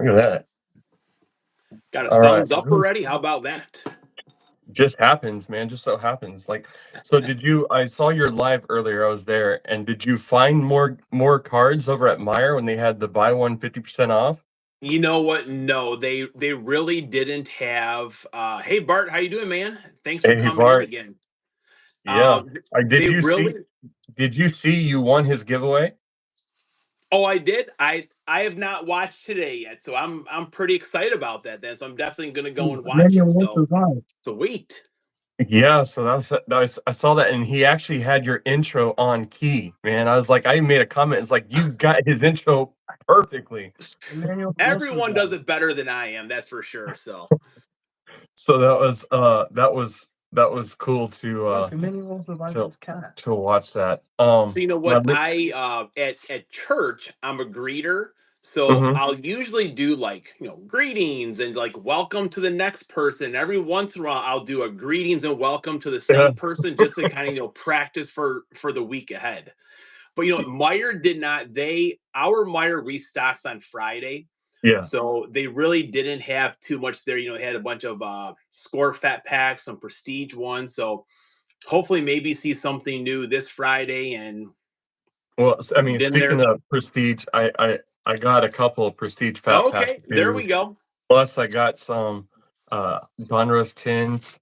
Look at that. Got a All right. thumbs up already? How about that? Just happens, man. Just so happens. Like, so did you? I saw your live earlier. I was there, and did you find more cards over at Meyer when they had the buy one 50% off? You know what? No, they really didn't have. Hey Bart, how you doing, man? Thanks for Hey, coming in Bart. again. Yeah. Did They you see? really. Did you see you won his giveaway? Oh, I did. I have not watched today yet, so I'm pretty excited about that. Then, so I'm definitely gonna go and watch it. Manual once So is on. sweet. Yeah, so I saw that, and he actually had your intro on key, man. I was like, I made a comment. It's like you got his intro perfectly. Emmanuel Wilson's Everyone does on. it better than I am. That's for sure. So. So that was cool to to watch that. So you know My what, I at church I'm a greeter, so mhm. I'll usually do like greetings and like welcome to the next person. Every once in a while I'll do a greetings and welcome to the Yeah. same person just to kind of practice for the week ahead. But you know what, Meyer did not. Our Meyer restocks on Friday, Yeah. so they really didn't have too much there. They had a bunch of score fat packs, some prestige ones. So hopefully maybe see something new this Friday and Well, I mean, then speaking there. of prestige, I got a couple of prestige fat packs Okay, there we too. go. Plus, I got some Donruss tins,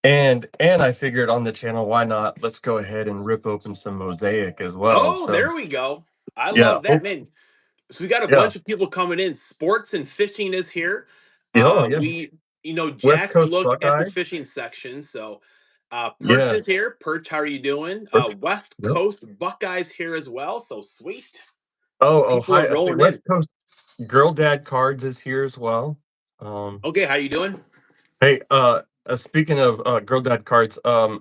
and I figured on the channel, why not? Let's go ahead and rip open some Mosaic as well. Oh, So there we go. I yeah, love that, man. So we got a yeah, bunch of people coming in. Sports and fishing is here. oh yeah. We, West Jack's Coast looked at the Buckeyes. fishing section. So, Perch Yeah. is here. Perch, how are you doing? Perch. West Yep. Coast Buckeyes here as well. So sweet. Oh, People are hi. I say rolling in. West Coast Girl Dad Cards is here as well. Okay, how you doing? Hey, speaking of Girl Dad Cards,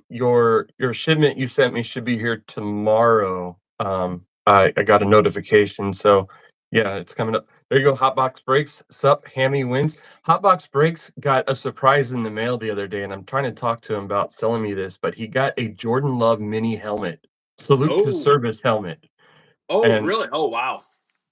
your shipment you sent me should be here tomorrow. I got a notification, so yeah, it's coming up. There you go, Hotbox Breaks. Sup, Hammy wins. Hotbox Breaks got a surprise in the mail the other day, and I'm trying to talk to him about selling me this, but he got a Jordan Love mini helmet. Salute to Oh, service helmet. oh, And really? Oh, wow.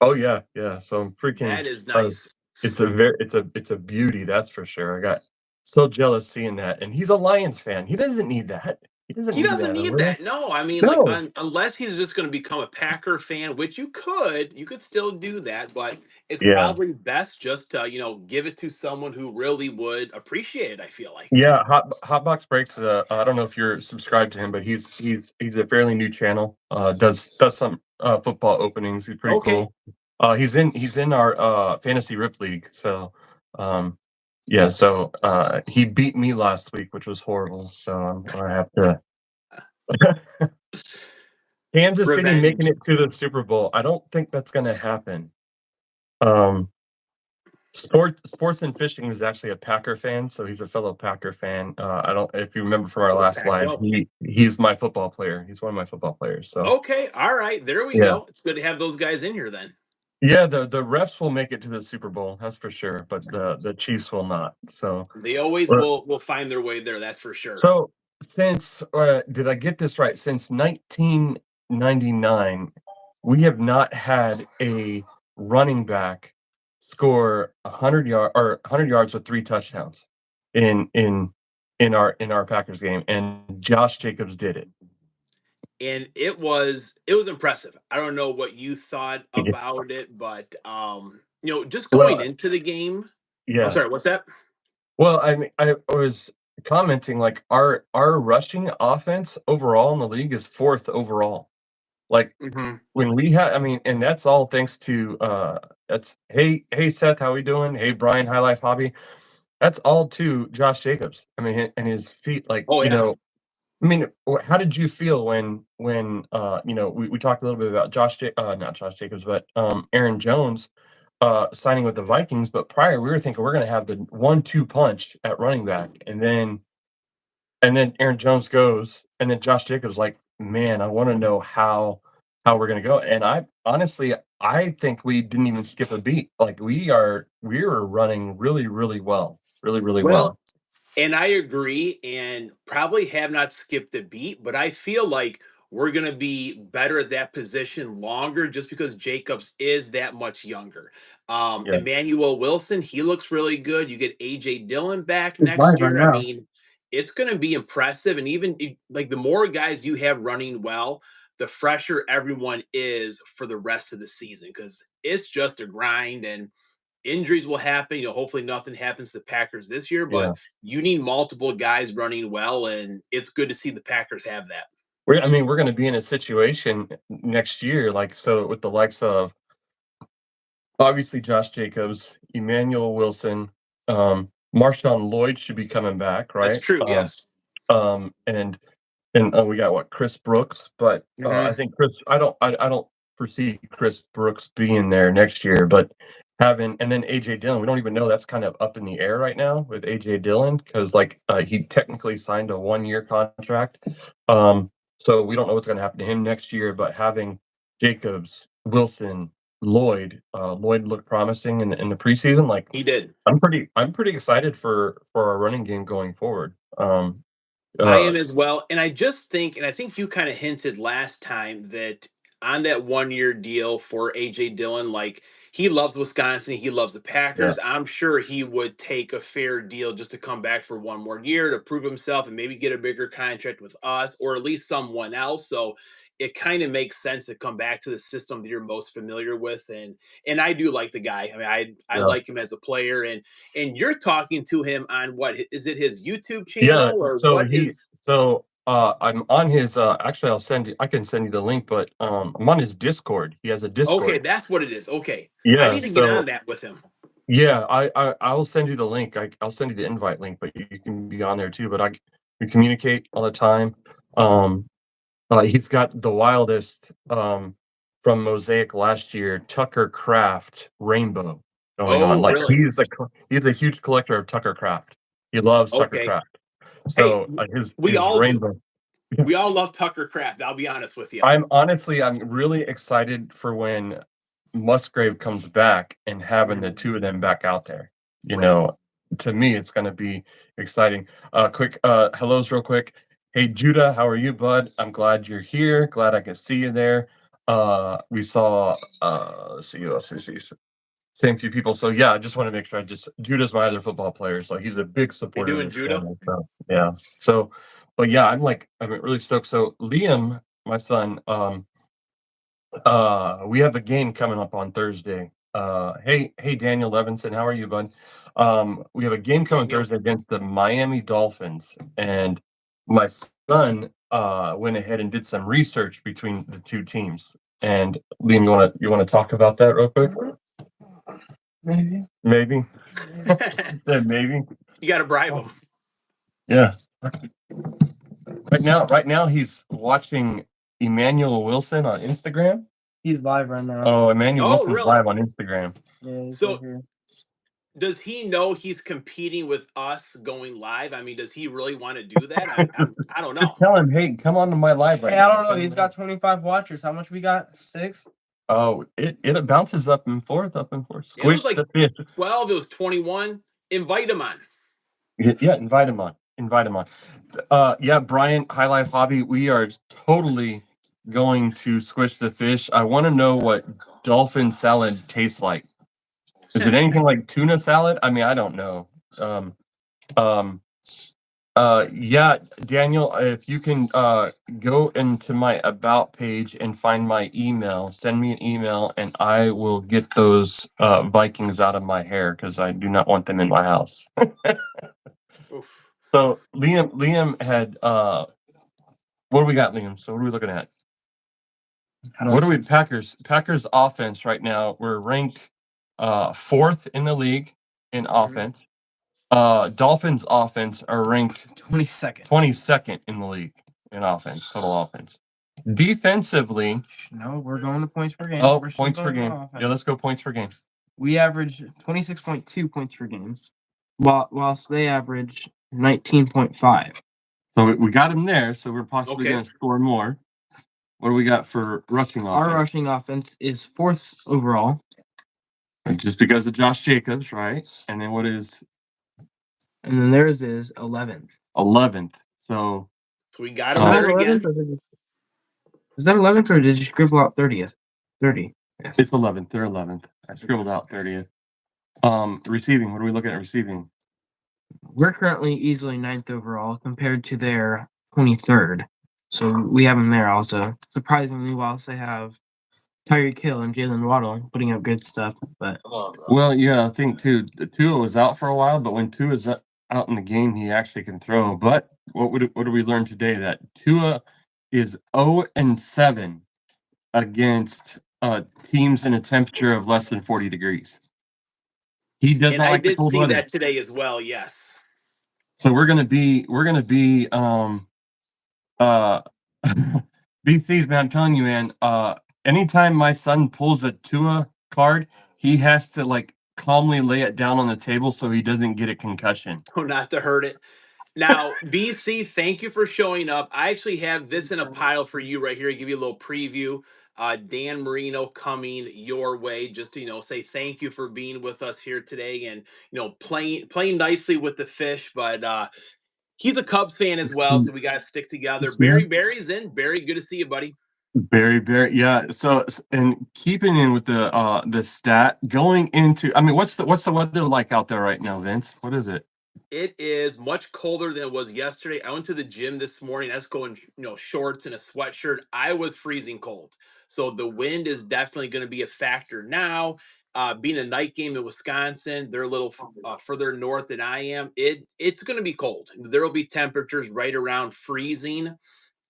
oh yeah, yeah. So I'm freaking That is uh nice. it's a beauty, that's for sure. I got so jealous seeing that. And he's a Lions fan. He doesn't need that. He doesn't He need doesn't that need over. that. No, I mean, like, No. unless he's just going to become a Packer fan, which you could still do that, but it's Yeah. probably best just to, give it to someone who really would appreciate it, I feel like. Yeah, Hotbox Breaks, I don't know if you're subscribed to him, but he's a fairly new channel. Does some football openings. He's pretty Okay. cool. He's in our fantasy rip league. So yeah, so he beat me last week, which was horrible. So I'm gonna have to Kansas City making Revenge. it to the Super Bowl. I don't think that's gonna happen. Um, Sports and Fishing is actually a Packer fan, so he's a fellow Packer fan. I don't if you remember from our Oh, last pack live, go. he's my football player. He's one of my football players. So Okay. All right. There we yeah, go. It's good to have those guys in here then. yeah. The refs will make it to the Super Bowl, that's for sure, but the Chiefs will not. So, They always but will find their way there. That's for sure. so since did I get this right? Since 1999, we have not had a running back score 100 yards with 3 touchdowns in in in our Packers game, and Josh Jacobs did it. And it was impressive. I don't know what you thought Yeah. about it, but just going Well, into the game. I'm yeah. sorry, what's that? Well, I mean, I was commenting like our rushing offense overall in the league is 4th overall. Like Mhm. when we had, I mean, and that's all thanks to that's hey Seth, how we doing? Hey Brian, High Life Hobby. That's all to Josh Jacobs. I mean, and his feet, like, Oh yeah. I mean, how did you feel when we talked a little bit about not Josh Jacobs, but Aaron Jones signing with the Vikings, but prior we were thinking we're gonna have the 1-2 punch at running back, and then Aaron Jones goes, and then Josh Jacobs like, man, I want to know how we're gonna go. And I honestly, I think we didn't even skip a beat. Like we were running really, really well, really, really Well, well. and I agree, and probably have not skipped a beat, but I feel like we're going to be better at that position longer just because Jacobs is that much younger. Yeah. Emmanuel Wilson, he looks really good. You get AJ Dillon back He's next live right year. I now. mean, it's going to be impressive. And even like the more guys you have running well, the fresher everyone is for the rest of the season because it's just a grind and injuries will happen. Hopefully nothing happens to the Packers this year, but Yeah. you need multiple guys running well, and it's good to see the Packers have that. I mean, we're going to be in a situation next year, like, so with the likes of obviously Josh Jacobs, Emmanuel Wilson, Marshawn Lloyd should be coming back, That's right? true. Yes. And we got what, Chris Brooks, but I think I don't foresee Chris Brooks being there next year, but having and then AJ Dillon, we don't even know, that's kind of up in the air right now with AJ Dillon because like he technically signed a 1-year contract. So we don't know what's going to happen to him next year, but having Jacobs, Wilson, Lloyd looked promising in the preseason. Like He did. I'm pretty excited for our running game going forward. I Uh, am as well. And I just think, and I think you kind of hinted last time that on that 1-year deal for AJ Dillon, like he loves Wisconsin, he loves the yeah, Packers. I'm sure he would take a fair deal just to come back for 1 more year to prove himself and maybe get a bigger contract with us or at least someone else. So it kind of makes sense to come back to the system that you're most familiar with. And I do like the guy. I mean, I yeah, like him as a player. And you're talking to him on what is it, his YouTube yeah. channel or So what is I'm on his. Actually, I can send you the link, but I'm on his Discord. He has a okay, Discord. that's what it is. Okay. I Yeah. need to get on So that with him. yeah, I'll send you the link. I'll send you the invite link, but you can be on there too. But we communicate all the time. Um, he's got the wildest from Mosaic last year, Tucker Craft Rainbow going on. Oh, Like really? he's a huge collector of Tucker Craft. He loves Tucker Okay. Craft. Hey, So we his all do. rainbow. We all love Tucker Craft. I'll be honest with you. I'm really excited for when Musgrave comes back and having the two of them back out there. You Right. know, to me, it's going to be exciting. Quick, hellos, real quick. Hey, Judah, how are you, bud? I'm glad you're here. Glad I can see you there. We saw, let's see, same few people. So yeah, I just want to make sure Judah's my other football player, so he's a big You supporter of doing this Judah? channel. So yeah. So, but yeah, I'm really stoked. So Liam, my son, we have a game coming up on Thursday. Hey, Daniel Levinson, how are you, bud? We have a game coming Daniel. Thursday against the Miami Dolphins, and my son went ahead and did some research between the two teams. And Liam, you wanna talk about that real quick? Maybe. Said maybe. You got to bribe him. Yeah. Right now he's watching Emmanuel Wilson on Instagram. He's live right now. Oh, Emmanuel Oh, Wilson's really? live on Instagram. Yeah, he's right So here. does he know he's competing with us going live? I mean, does he really want to do that? I don't Just know. tell him, hey, come on to my live right Hey, now. I don't know. Send He's him got 25 watchers. How much we got? 6? Oh, it bounces up and forth, up and forth. It was Squish like the fish. 12, it was 21. Invite him on. Yeah, invite him on. Invite him on. Yeah, Brian, High Life Hobby, we are totally going to squish the fish. I want to know what dolphin salad tastes like. Is it anything like tuna salad? I mean, I don't know. Um, um, yeah, Daniel, if you can go into my about page and find my email, send me an email, and I will get those Vikings out of my hair because I do not want them in my house. Oof. So Liam had what do we got, Liam? So what are we looking at? What are we Packers offense right now? We're ranked 4th in the league in offense. Dolphins offense are ranked 22nd in the league in offense, total offense. Defensively, No, we're going to points per game. oh, We're still points per going game. offense. Yeah, let's go points per game. We average 26.2 points per game, whilst they average 19.5. So we got him there, so we're possibly Okay. going to score more. What do we got for rushing offense? Our rushing offense is 4th overall. Just because of Josh Jacobs, right? And then what is And then theirs is 11th. 11th? So So we got him there again. Was that 11th or did you scribble out 30th? 30. Yes. It's 11th. They're 11th. I scribbled out 30th. Receiving. What are we looking at receiving? We're currently easily 9th overall compared to their 23rd. So we have them there also. Surprisingly, whilst they have Tyreek Hill and Jalen Waddle putting up good stuff, but Well, yeah, I think too. Tua was out for a while, but when Tua's out in the game, he actually can throw. But what do we learn today? That Tua is 0-7 against teams in a temperature of less than 40 degrees. He does And not I like the did cold see weather. that today as well. Yes. So we're gonna be BC's, man. I'm telling you, man. Anytime my son pulls a Tua card, he has to like calmly lay it down on the table so he doesn't get a concussion. So not to hurt it. Now, BC, thank you for showing up. I actually have this in a pile for you right here. Give you a little preview. Dan Marino coming your way, just to say thank you for being with us here today, and playing nicely with the fish. But he's a Cubs fan as well, so we got to stick together. Barry's in. Barry, good to see you, buddy. Very, yeah. So, and keeping in with the stat going into, I mean, what's the weather like out there right now, Vince? What is it? It is much colder than it was yesterday. I went to the gym this morning. That's going, shorts and a sweatshirt. I was freezing cold. So the wind is definitely going to be a factor now. Being a night game in Wisconsin, they're a little further north than I am. It's going to be cold. There will be temperatures right around freezing.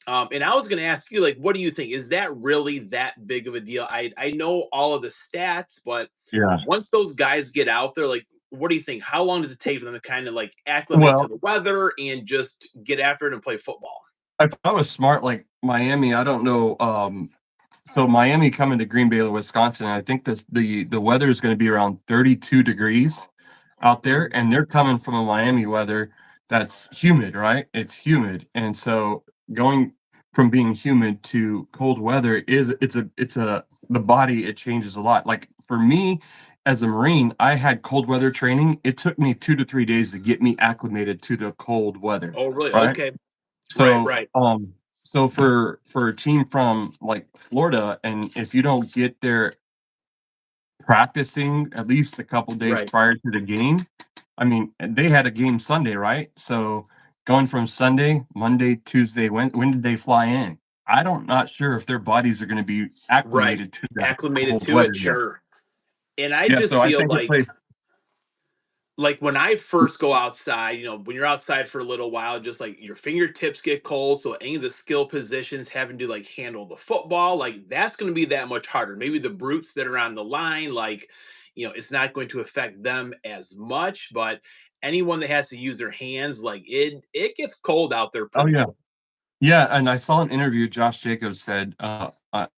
And I was going to ask you, like, what do you think? Is that really that big of a deal? I know all of the stats, but Yeah. once those guys get out there, like, what do you think? How long does it take for them to kind of like acclimate to Well, the weather and just get after it and play football? if I was smart like Miami, I don't know. So Miami coming to Green Bay, Wisconsin. I think the weather is going to be around 32 degrees out there, Mhm. and they're coming from a Miami weather that's humid, right? It's humid, and so going from being humid to cold weather it's a the body, it changes a lot. Like for me as a Marine, I had cold weather training. It took me 2 to 3 days to get me acclimated to the cold weather, Oh, really? right? Okay. Right, So, right, so for a team from like Florida, and if you don't get there practicing at least a couple days right. prior to the game, I mean, they had a game Sunday, right? So going from Sunday, Monday, Tuesday, when did they fly in? I don't not sure if their bodies are going to be Right. acclimated to that Acclimated cold to it, weather yet. sure. And I Yeah, just so I feel think it plays. like when I first go outside, when you're outside for a little while, just like your fingertips get cold. So any of the skill positions having to like handle the football, like that's going to be that much harder. Maybe the brutes that are on the line, like, it's not going to affect them as much, but anyone that has to use their hands, like it gets cold out there Oh pretty yeah. quick. Yeah, and I saw an interview Josh Jacobs said at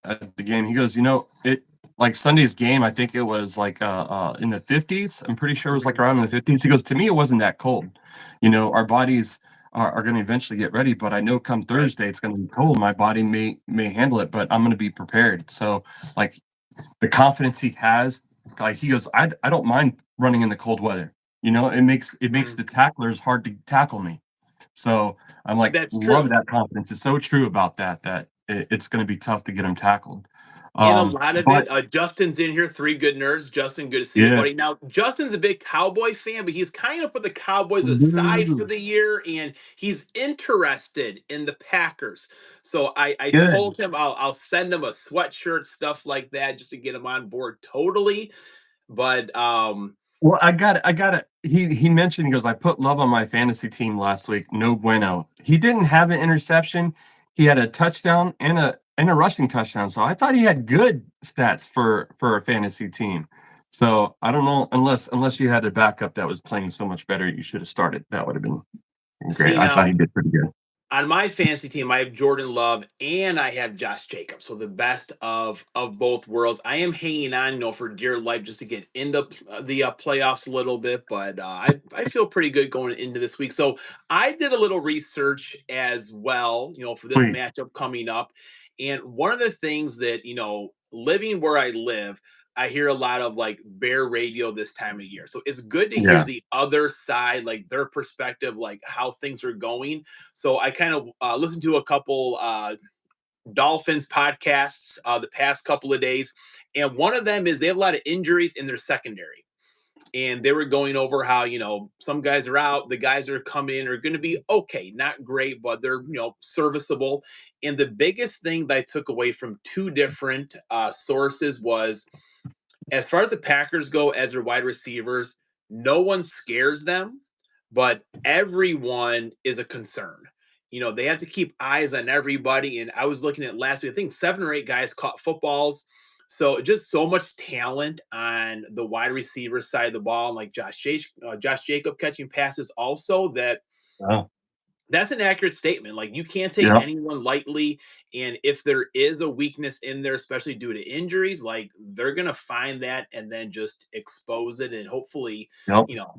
the game. He goes, it like Sunday's game. I think it was like in the 50s. I'm pretty sure it was like Mhm. around in the 50s. He goes, to me, it wasn't that cold. Our bodies are going to eventually get ready, but I know come Right. Thursday it's going to be cold. My body may handle it, but I'm going to be prepared. So like the confidence he has, like he goes, I don't mind running in the cold weather. It makes Mhm. the tacklers hard to tackle me. So I'm like, That's love true. that confidence. It's so true about that it's going to be tough to get them tackled. And a lot of But it, Justin's in here, three good nerds. Justin, good to see you, yeah, buddy. Now, Justin's a big Cowboy fan, but he's kind of put the Cowboys aside for Ooh, the year, and he's interested in the Packers. So I good. told him I'll send him a sweatshirt, stuff like that, just to get him on board totally. But Well, I got it. He mentioned, he goes, I put love on my fantasy team last week. No bueno. He didn't have an interception. He had a touchdown and a rushing touchdown. So I thought he had good stats for a fantasy team. So I don't know, unless you had a backup that was playing so much better, you should have started. That would have been great. see I thought now, he did pretty good. on my fantasy team, I have Jordan Love and I have Josh Jacobs. So the best of both worlds. I am hanging on, for dear life just to get into the playoffs a little bit, but I feel pretty good going into this week. So I did a little research as well, for this Please. matchup coming up. And one of the things that, living where I live, I hear a lot of like bear radio this time of year. So it's good to hear Yeah. the other side, like their perspective, like how things are going. So I kind of listened to a couple Dolphins podcasts the past couple of days, and one of them is they have a lot of injuries in their secondary. And they were going over how, some guys are out, the guys that are coming in are going to be okay, not great, but they're, serviceable. And the biggest thing that I took away from two different sources was, as far as the Packers go, as their wide receivers, no one scares them, but everyone is a concern. They have to keep eyes on everybody. And I was looking at last week, I think 7 or 8 guys caught footballs. So just so much talent on the wide receiver side of the ball, like Josh Jacob catching passes also, that Oh, that's an accurate statement. Like, you can't take yeah, anyone lightly. And if there is a weakness in there, especially due to injuries, like, they're gonna find that and then just expose it and hopefully, yep. you know,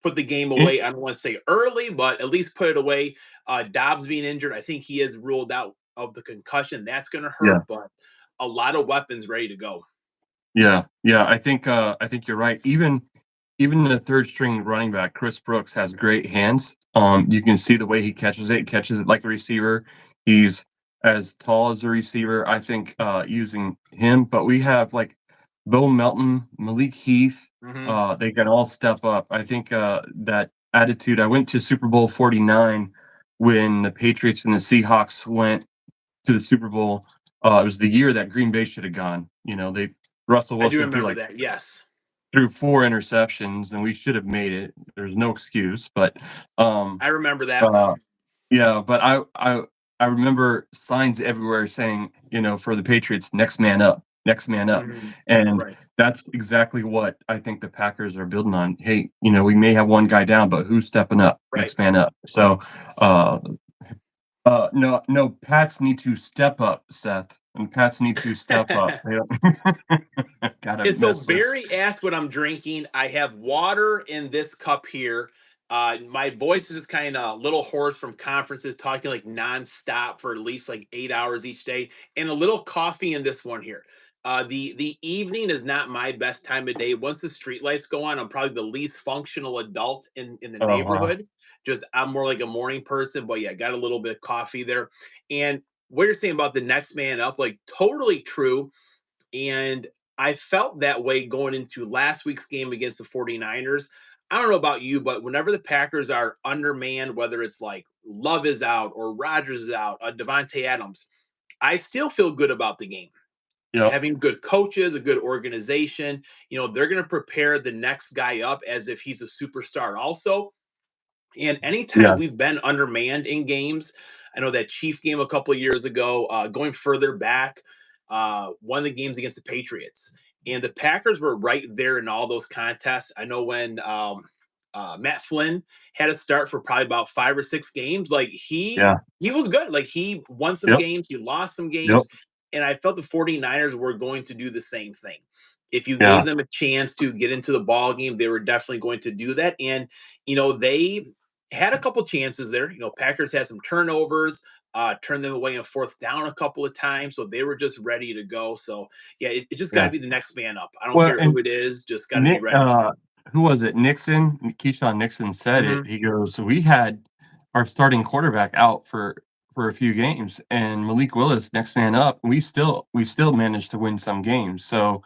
put the game It, away. I don't want to say early, but at least put it away. Dobbs being injured, I think he is ruled out of the concussion. That's gonna yeah, hurt, but a lot of weapons ready to go. yeah, yeah. I think you're right. Even the third string running back, Chris Brooks, has great hands. You can see the way he catches it like a receiver. He's as tall as a receiver. I think using him, but we have like Bo Melton, Malik Heath. Hmm. They can all step up. I think that attitude. I went to Super Bowl 49 when the Patriots and the Seahawks went to the Super Bowl. It was the year that Green Bay should have gone. They Russell I do Wilson remember that. Yes. threw 4 interceptions, and we should have made it. There's no excuse, but um, I remember that. uh, yeah. But I remember signs everywhere saying, for the Patriots, next man up, Mhm. and Right. that's exactly what I think the Packers are building on. Hey, we may have one guy down, but who's stepping up? Right. Next man up. So, uh, no, no, Pats need to step up, Seth, and Pats need to step up. They don't gotta And so mess with. Barry asked what I'm drinking. I have water in this cup here. My voice is just kind of a little hoarse from conferences, talking like nonstop for at least like 8 hours each day, and a little coffee in this one here. The evening is not my best time of day. Once the street lights go on, I'm probably the least functional adult in the Oh, wow. neighborhood. Just I'm more like a morning person, but yeah, got a little bit of coffee there. And what you're saying about the next man up, like, totally true. And I felt that way going into last week's game against the 49ers. I don't know about you, but whenever the Packers are undermanned, whether it's like Love is out or Rodgers is out, Devontae Adams, I still feel good about the game. Yep. Having good coaches, a good organization, they're going to prepare the next guy up as if he's a superstar also. And anytime Yeah. we've been undermanned in games, I know that Chief game a couple of years ago, going further back, one of the games against the Patriots. And the Packers were right there in all those contests. I know when Matt Flynn had a start for probably about 5 or 6 games, like he Yeah. he was good. Like, he won some Yep. games, he lost some Yep. games, and I felt the 49ers were going to do the same thing. If you Yeah. gave them a chance to get into the ball game, they were definitely going to do that. And they had a couple chances there. Packers had some turnovers, turned them away in fourth down a couple of times. So they were just ready to go. So yeah, it just got to Yeah. be the next man up. I don't Well, care who and it is, just got to be Nick, ready. who was it? Keyshawn Nixon said it. Hmm. He goes, "We had our starting quarterback out for a few games, and Malik Willis, next man up. We still managed to win some games. So,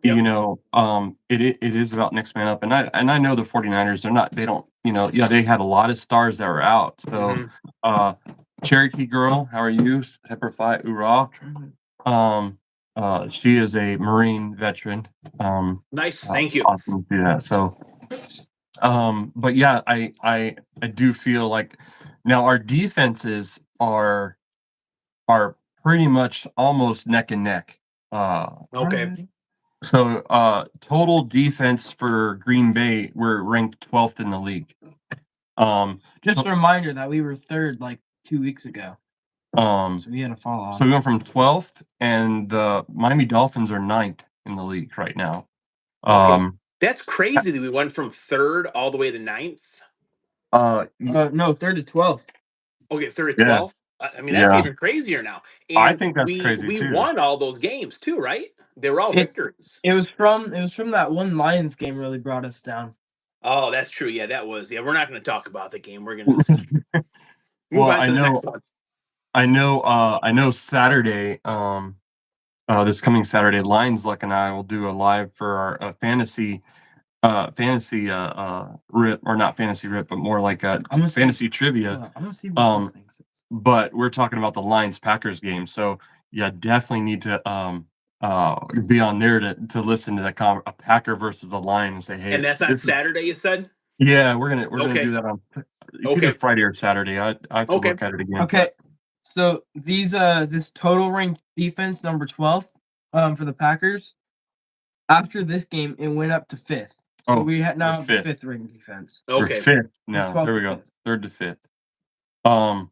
Yep. it is about next man up. And I know the 49ers, they don't, yeah, they had a lot of stars that were out. So, Hmm. uh, Cherokee girl, how are you? Pepper Fi Ura. Um, she is a Marine veteran. Nice. Thank you. Awesome to see that. So, but yeah, I do feel like now our defenses are pretty much almost neck and neck. Uh, Okay. so total defense for Green Bay, we're ranked 12th in the league. Just So, a reminder that we were third like 2 weeks ago, um, so we had a fall off. so we went from 12th, and the Miami Dolphins are ninth in the league right now. Okay. Um, That's crazy that we went from third all the way to ninth. No, third to 12th. Okay, third to yeah, 12th. I mean, that's yeah. even crazier now. I And think that's we crazy we too. won all those games too, right? They were all It's victories. it was from that one Lions game really brought us down. Oh, that's true. Yeah, that was. Yeah, we're not going to talk about the game. We're going to just move Well, on I to the know next one. I know Saturday, this coming Saturday, Lions Luck and I will do a live for our rip, or not fantasy rip, but more like a I'm gonna see. fantasy trivia. I'm gonna see what he Um, thinks. but we're talking about the Lions Packers game, so yeah, definitely need to be on there to listen to a Packer versus the Lion and say, And hey, that's on this is Saturday, you said? yeah, we're gonna do Okay. that on it's either Okay. Friday or Saturday. I have to Okay. look at it again. Okay, so this total ranked defense number 12th for the Packers. After this game, it went up to 5th. So Oh, we we're now have the fifth. 5th ranked defense We're Okay. fifth from now. 12th There to we go. 5th. Third to fifth. Um,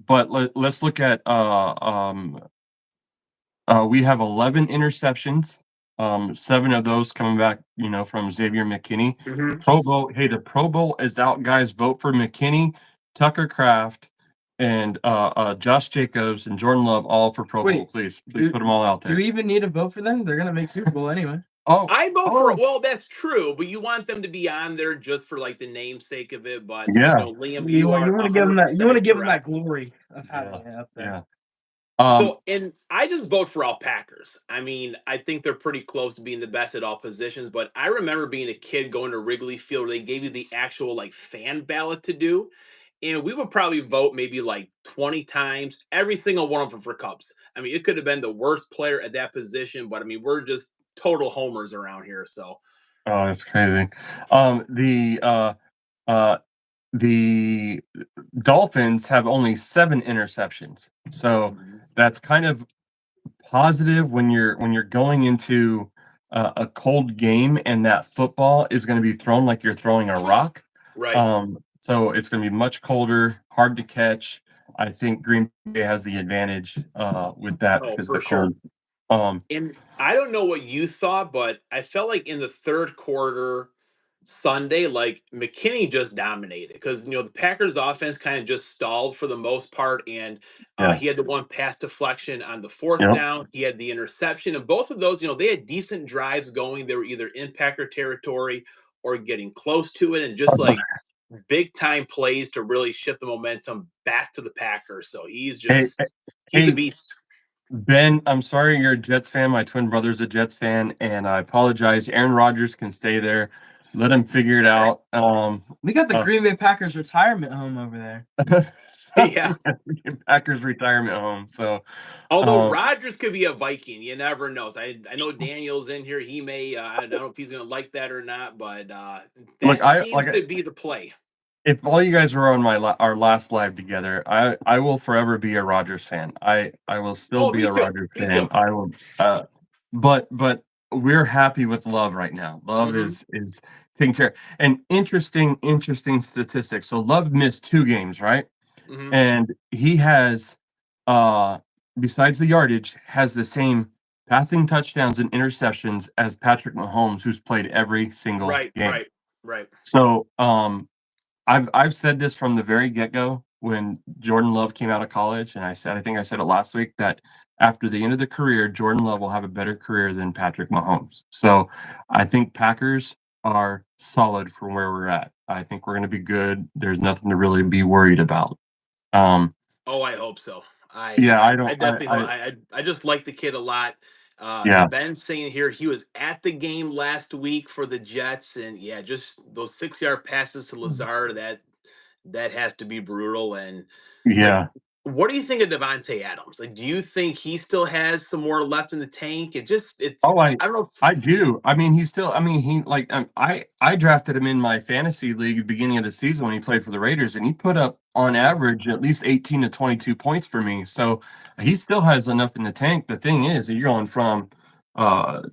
but let's look at we have 11 interceptions. 7 of those coming back, from Xavier McKinney. Mhm. Pro Bowl. Hey, the Pro Bowl is out, guys. Vote for McKinney, Tucker Kraft, and Josh Jacobs and Jordan Love, all for Pro Bowl. Wait, Please do put them all out do there. we even need to vote for them? They're gonna make Super Bowl anyway. Oh, I vote for oh, well, that's true, but you want them to be on there just for like the namesake of it. But yeah, Liam, You you want are you want to give them that you want to 100% give them that correct. glory of yeah, having it up there. yeah. Um, So, and I just vote for all Packers. I mean, I think they're pretty close to being the best at all positions. But I remember being a kid going to Wrigley Field where they gave you the actual like fan ballot to do. And we would probably vote maybe like 20 times, every single one of them for Cubs. I mean, it could have been the worst player at that position, but I mean, we're just total homers around here. So, oh, that's crazy. Um, the uh, uh, the Dolphins have only 7 interceptions, so that's kind of positive when you're going into a cold game and that football is going to be thrown like you're throwing a rock. right. So it's going to be much colder, hard to catch. I think Green Bay has the advantage with that Oh, because of for the sure. cold. Um, And I don't know what you thought, but I felt like in the third quarter Sunday, like McKinney just dominated because the Packers offense kind of just stalled for the most part. And yeah, he had the one pass deflection on the fourth yep. down. He had the interception, and both of those, they had decent drives going. They were either in Packer territory or getting close to it, and just like big time plays to really shift the momentum back to the Packers. So Hey, he's a hey, beast. Ben, I'm sorry you're a Jets fan. My twin brother's a Jets fan, and I apologize. Aaron Rodgers can stay there. Let him figure it out. We got the Uh, Green Bay Packers retirement home over there. so, Yeah. Packers retirement home. So, Although um, Rodgers could be a Viking, you never know. So I know Daniel's in here. He may I don't know if he's going to like that or not, but look, that seems to be the play. if all you guys were on our last live together, I will forever be a Rodgers fan. I will still Oh, be me a too. Rodgers Me fan. too. I will, but we're happy with Love right now. Love Hmm. is taking care. And interesting statistics. So Love missed 2 games, right? Hmm. And he has, uh, besides the yardage, has the same passing touchdowns and interceptions as Patrick Mahomes, who's played every single Right, game. right, right. So, I've said this from the very get-go when Jordan Love came out of college, and I think I said it last week, that after the end of the career, Jordan Love will have a better career than Patrick Mahomes. So, I think Packers are solid for where we're at. I think we're gonna be good. There's nothing to really be worried about. Um, Oh, I hope so. yeah, I definitely hope. I just like the kid a lot. yeah, Ben saying here he was at the game last week for the Jets, and yeah, just those 6 yard passes to Lazard that has to be brutal. And like, yeah. what do you think of Devontae Adams? Like, do you think he still has some more left in the tank? It's Oh, I don't know. I do. I mean, he's still. I mean, he like I drafted him in my fantasy league at the beginning of the season when he played for the Raiders, and he put up on average at least 18 to 22 points for me. So he still has enough in the tank. The thing is, you're going from uh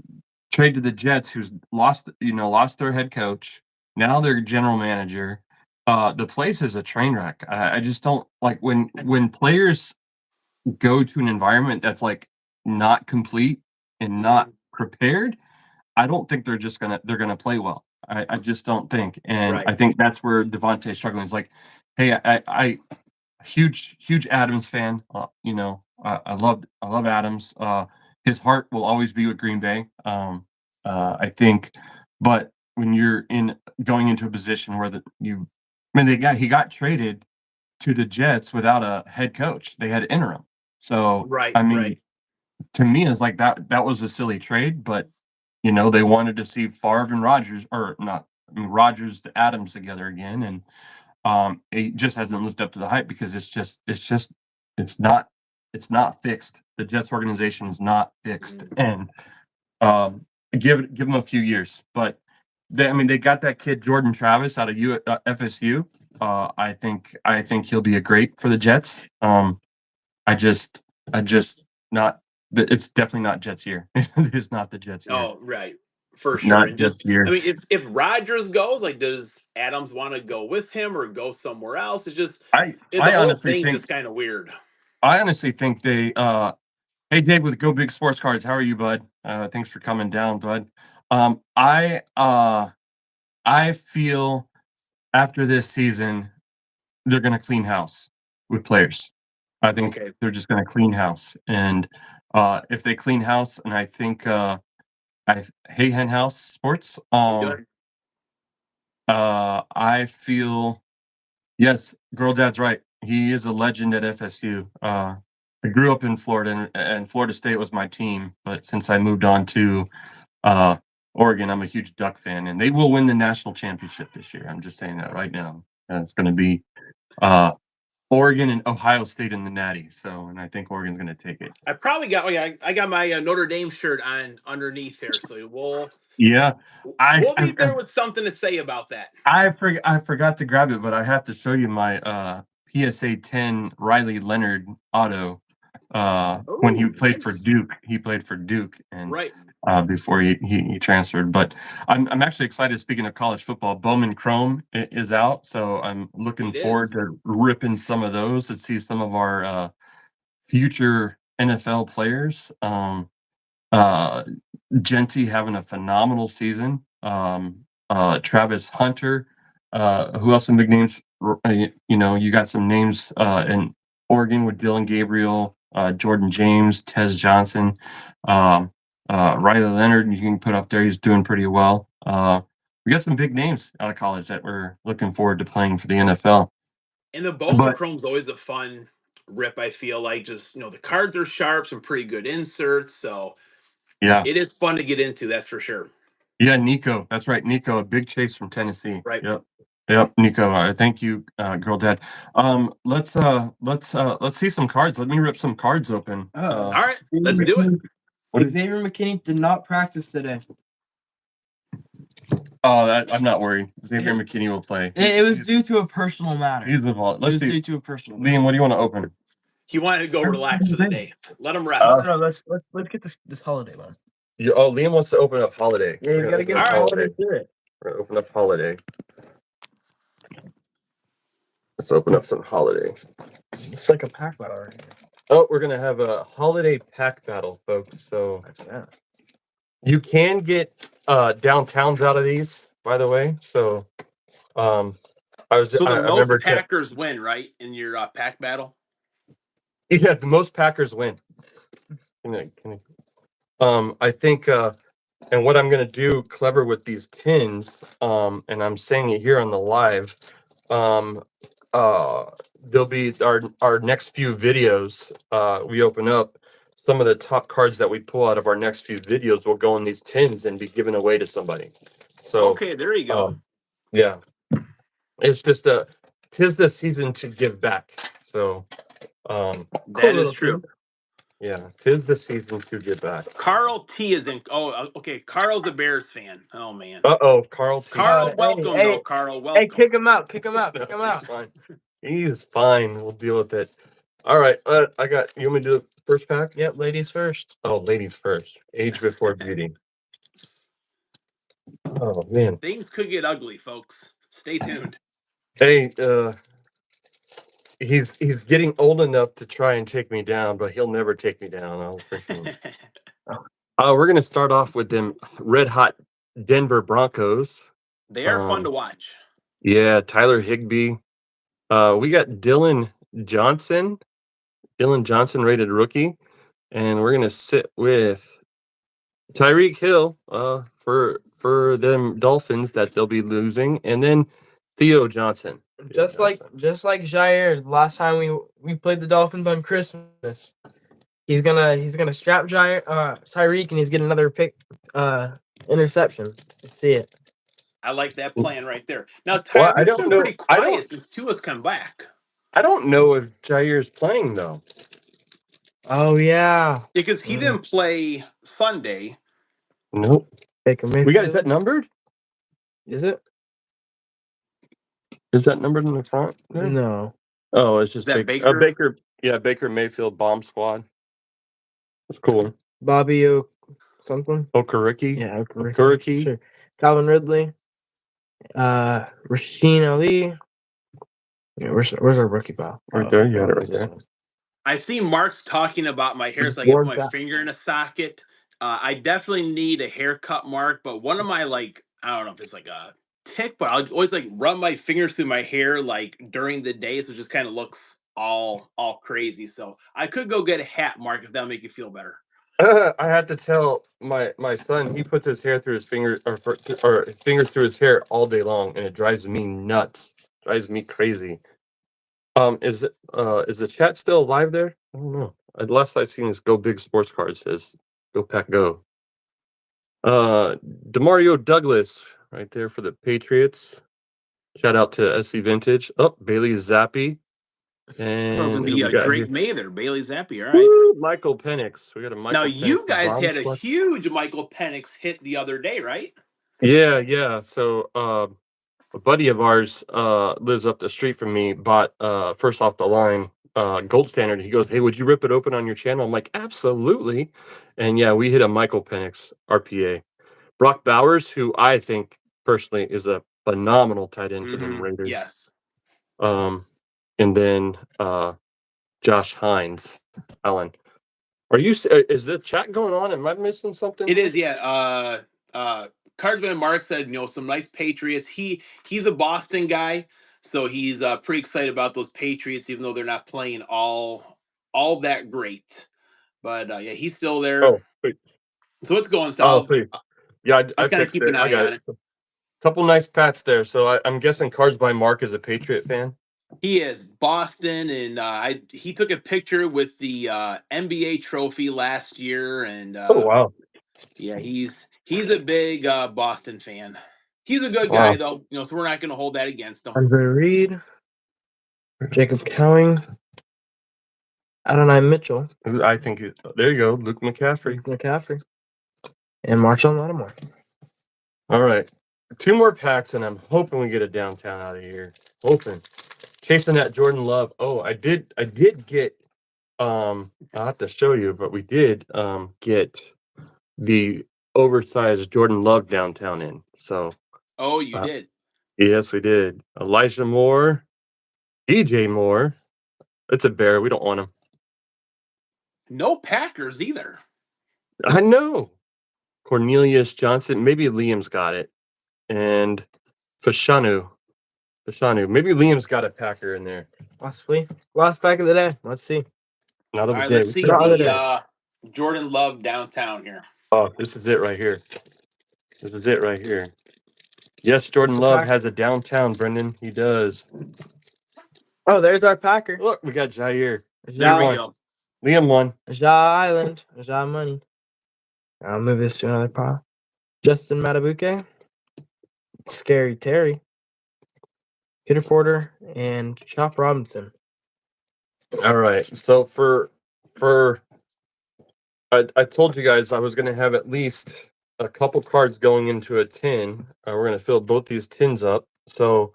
trade to the Jets, who's lost their head coach. Now their general manager. The place is a train wreck. I just don't like when players go to an environment that's like not complete and not Mhm. prepared. I don't think they're gonna play well. I just don't think, and Right. I think that's where Devontae's struggling. Is like, hey, I huge Adams fan. I love Adams. His heart will always be with Green Bay. I think, but when you're in going into a position where he got traded to the Jets without a head coach. They had interim. So Right, I mean, right. to me, it's like that was a silly trade, but they wanted to see Favre and Rodgers, or not, I mean, Rodgers to Adams together again, and it just hasn't lived up to the hype because it's not fixed. The Jets organization is not fixed, and um, give them a few years. But they got that kid Jordan Travis out of FSU. I think he'll be a great for the Jets. I just not. It's definitely not Jets year. It's not the Jets year. Oh, right. For sure. Not And Jets just, I year. mean, if Rodgers goes, like, does Adams want to go with him or go somewhere else? It's just, I the I whole honestly thing's think just kind of weird. I honestly think they hey Dave with Go Big Sports Cards, how are you, bud? Thanks for coming down, bud. Um I uh I feel after this season they're gonna clean house with players. I think Okay. they're just gonna clean house. And if they clean house, and I think Hey Hen House Sports, I'm doing. I feel yes, Girl Dad's right. He is a legend at FSU. I grew up in Florida, and Florida State was my team. But since I moved on to uh, Oregon, I'm a huge Duck fan, and they will win the national championship this year. I'm just saying that right now. It's going to be uh, Oregon and Ohio State in the Natty. So, and I think Oregon's going to take it. I probably got, oh yeah, I got my Notre Dame shirt on underneath there. So Yeah, I we'll I, be there with something to say about that. I forgot to grab it, but I have to show you my PSA 10 Riley Leonard auto. When he Oh, played for nice. Duke, he played for Duke, and Right. before he transferred. But I'm actually excited. Speaking of college football, Bowman Chrome is out, so I'm looking It forward is. to ripping some of those to see some of our future NFL players. Uh, Genty having a phenomenal season. Travis Hunter, who else some big names? You got some names in Oregon with Dylan Gabriel, Jordan James, Tez Johnson, um, Riley Leonard. You can put up there; he's doing pretty well. We got some big names out of college that we're looking forward to playing for the NFL. And the Bowman But Chrome's always a fun rip, I feel like. Just, the cards are sharp, some pretty good inserts. So yeah, it is fun to get into, that's for sure. yeah, Nico. That's right, Nico, a big chase from Tennessee. Right. Yep. Yep, Nico. Thank you, girl dad. Let's see some cards. Let me rip some cards open. All right, let's do it. Xavier McKinney did not practice today. I'm not worried. Xavier McKinney will play. It was due to a personal matter. He's involved. Let's see. Due to a personal Liam, what do you want to open? He wanted to go relax for the day. Let him rest. No, let's get this holiday one. Liam wants to open up holiday. Yeah, you gotta get All right. holiday to it. We're gonna open up holiday. Let's open up some holiday. It's like a pack battle already. Oh, we're gonna have a holiday pack battle, folks. So That's that. you can get downtowns out of these, by the way. So I Most remember Packers win, right, in your pack battle? yeah, the most Packers win. I think and what I'm gonna do clever with these tins, and I'm saying it here on the live, there'll be our next few videos. We open up some of the top cards that we pull out of our next few videos will go in these tins and be given away to somebody. So Okay, there you go. yeah, it's just tis the season to give back. So That is true. yeah, tis the season to give back. Carl T is in. Oh, okay. Carl's a Bears fan. Oh man. Carl T. Carl, welcome though. Carl, welcome. Hey, kick him out. Kick him out. Kick him No, out. he's fine. He's fine. We'll deal with it. All right. I got. You want me to do the first pack? Yep, ladies first. Oh, ladies first. Age before beauty. Oh man. Things could get ugly, folks. Stay tuned. Hey, he's getting old enough to try and take me down, but he'll never take me down. I'll freaking. We're gonna start off with them red hot Denver Broncos. They are fun to watch. Yeah, Tyler Higbee. We got Dylan Johnson rated rookie, and we're gonna sit with Tyreek Hill for them Dolphins that they'll be losing, and then Theo Johnson. just like Jair. The last time we played the Dolphins on Christmas, he's gonna strap Tyreek, and he's getting another interception. Let's see it. I like that plan right there. Now Well, I Tyreek's don't been know. pretty quiet since Tua's come back. I don't know if Jair's playing though. Oh yeah, Because he didn't play Sunday. Nope. Baker Mayfield. We got is that numbered? Is it? Is that numbered in the front there? No. Oh, it's just Is that Baker. Baker? Baker. Yeah, Baker Mayfield bomb squad. That's cool. Bobby something. Okereke. Yeah, Okereke. Sure. Calvin Ridley. Rasheen Ali. Yeah, where's our rookie pal? Right there, you got it right there. I see Mark's talking about my hair, so I can put my finger in a socket. I definitely need a haircut, Mark, but one of my, like, I don't know if it's like a tick, but I'll always like run my fingers through my hair like during the day, so it just kind of looks all crazy. So I could go get a hat, Mark, if that'll make you feel better. I had to tell my son, he puts his hair through his fingers or his fingers through his hair all day long, and it drives me nuts. Drives me crazy. Is the chat still alive there? I don't know. Last I seen is Go Big Sports Card says Go Pack Go. Demario Douglas right there for the Patriots. Shout out to SV Vintage. Oh, Bailey Zappi. And be Drake Mather, Bailey Zappi. All right. Woo, Michael Penix. We got a Michael. Now you Penix guys had a squad. huge Michael Penix hit the other day, right? Yeah. So a buddy of ours lives up the street from me, bought first off the line Gold Standard. He goes, "Hey, would you rip it open on your channel?" I'm like, "Absolutely." And yeah, we hit a Michael Penix RPA. Brock Bowers, who I think personally is a phenomenal tight end for them Raiders. Yes. And then Josh Hines. Alan, are you? Is the chat going on? Am I missing something? It is, yeah. Cardsman Mark said, some nice Patriots. He's a Boston guy, so he's pretty excited about those Patriots, even though they're not playing all that great. But yeah, he's still there. Oh, wait. So it's going. So yeah, I kind of fixed keep it. an eye on it. Couple nice pats there. So I'm guessing Cards by Mark is a Patriot fan. He is Boston, and he took a picture with the NBA trophy last year, and Oh wow. yeah, he's a big Boston fan. He's a good guy, though, so we're not going to hold that against him. Andre Reed, Jacob Cowing, Adonai Mitchell. I think there you go, Luke McCaffrey, and Marshall Lattimore. All right, 2 more packs, and I'm hoping we get a downtown out of here. Hoping, chasing that Jordan Love. Oh, I did get. I'll have to show you, but we did get the oversized Jordan Love downtown in. So. Oh, you did? Yes, we did. Elijah Moore, DJ Moore. It's a bear. We don't want him. No Packers either. I know. Cornelius Johnson. Maybe Liam's got it. And Fashanu. Maybe Liam's got a Packer in there. Possibly. Last pack of the day. Let's see. All right, let's see the Jordan Love downtown here. Oh, this is it right here. Yes, Jordan Love has a downtown, Brendan. He does. Oh, there's our Packer. Look, we got Jair. There we go. Liam won. Ja Island. Ja Money. I'll move this to another pile. Justin Matabuke. Scary Terry. Peter Porter and Chop Robinson. All right. So I told you guys I was going to have at least a couple cards going into a tin. We're going to fill both these tins up. So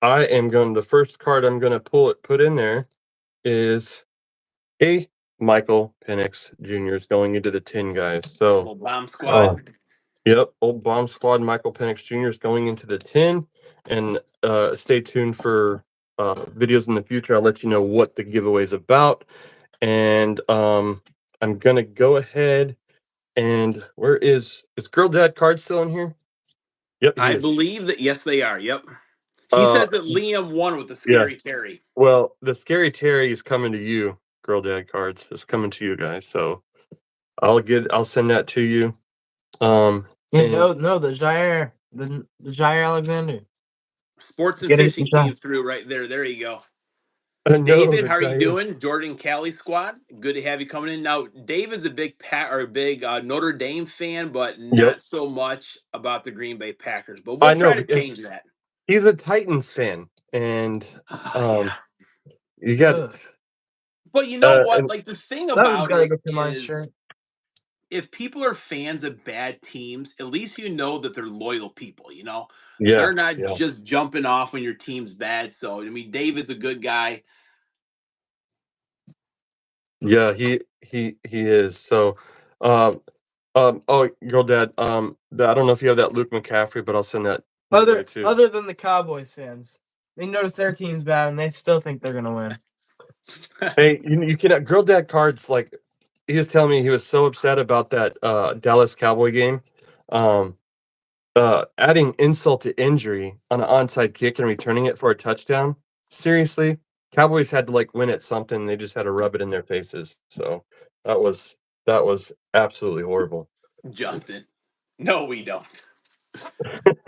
I am going. The first card I'm going to put in there is a Michael Penix Jr. is going into the tin, guys. So old bomb squad. Yep, old bomb squad. Michael Penix Jr. is going into the tin, and stay tuned for videos in the future. I'll let you know what the giveaway is about, and I'm gonna go ahead and where is Girl Dad card still in here? Yep, I believe that. Yes, they are. Yep. He says that Liam won with the Scary Terry. Well, the Scary Terry is coming to you. Girl Dad cards is coming to you guys. So I'll send that to you. The Jair Alexander. Sports and Get it fishing came through right there. There you go. No, David, how it's are not you here. doing? Jordan Cali squad. Good to have you coming in. Now, David's a big Notre Dame fan, but Yep. not so much about the Green Bay Packers. But I we'll know try to because change that. he's a Titans fan, and Yeah. you got Ugh. But you know what? and Like the thing Someone's about got to it go through my is shirt. if people are fans of bad teams, at least you know that they're loyal people, you know? yeah, They're not yeah, just jumping off when your team's bad. So, I mean, David's a good guy. yeah. He is. So, um, oh, girl, dad. I don't know if you have that Luke McCaffrey, but I'll send that your way too. Other than the Cowboys fans, they notice their team's bad and they still think they're gonna win. Hey, you cannot girl dad cards like he was telling me he was so upset about that Dallas Cowboy game. Um, adding insult to injury on an onside kick and returning it for a touchdown. Seriously, Cowboys had to like win at something. They just had to rub it in their faces. So that was absolutely horrible. Justin. No, we don't.